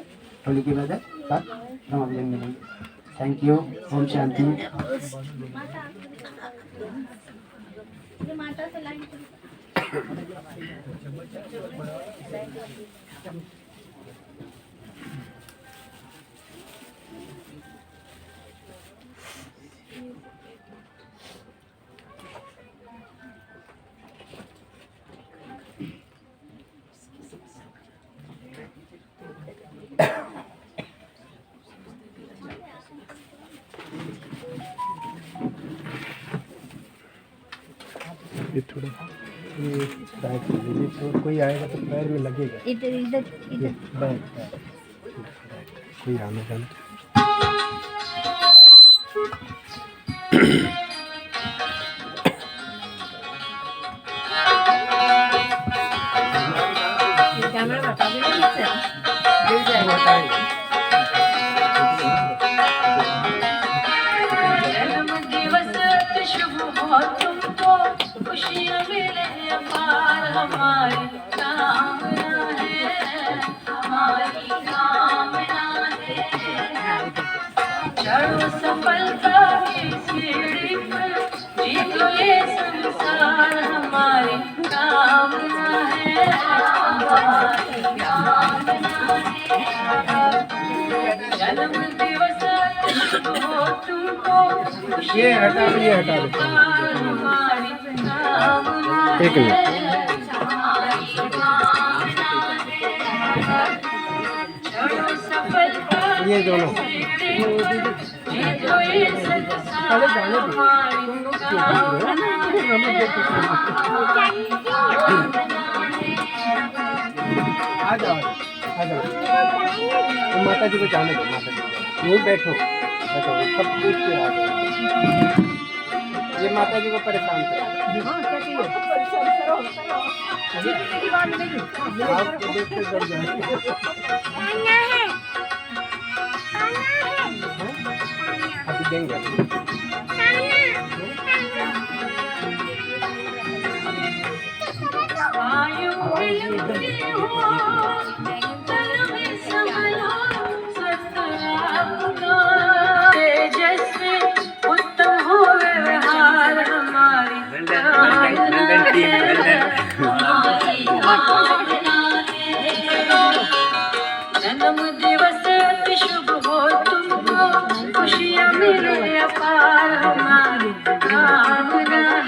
थोड़ी की वजह बाद ब्रह्मभजन मिलेंगे। Thank you. ओम शांति। ये थोड़ा बैक लीजिए, तो कोई आएगा तो पैर में लगेगा। इधर इधर इधर बैक कोई आने जाने कैमरा बता देना ठीक से गिर जाएगा। जन्मदिवस शुभ हो तुमको, खुशियाँ मिले अपार, हमारी कामना है, हमारी कामना है। चढ़ो सफलता की सीढ़ी पर, जीतो ये संसार, हमारी कामना है, हमारी कामना है। जन्मदिवस शुभ हो तुमको, ये हटा दो, ये हटा दो। हमारी कामना एक मिनट। है, हमारी कामना है। चढ़ो सफलता ये दोनों जीतो ये संसार, हमारी कामना आ जाओ, आ जाओ। माता जी को जाने दो, माता जी यहीं बैठो। सब पूछ के आ गए। ये माता जी को परेशान कर परेशान करो आपको देख के डर जाएंगे। अभी देंगे उत्तम हो व्यवहार हमारी जन्म दिवस अति शुभ हो तुमको खुशियाँ मिले अपार हमारी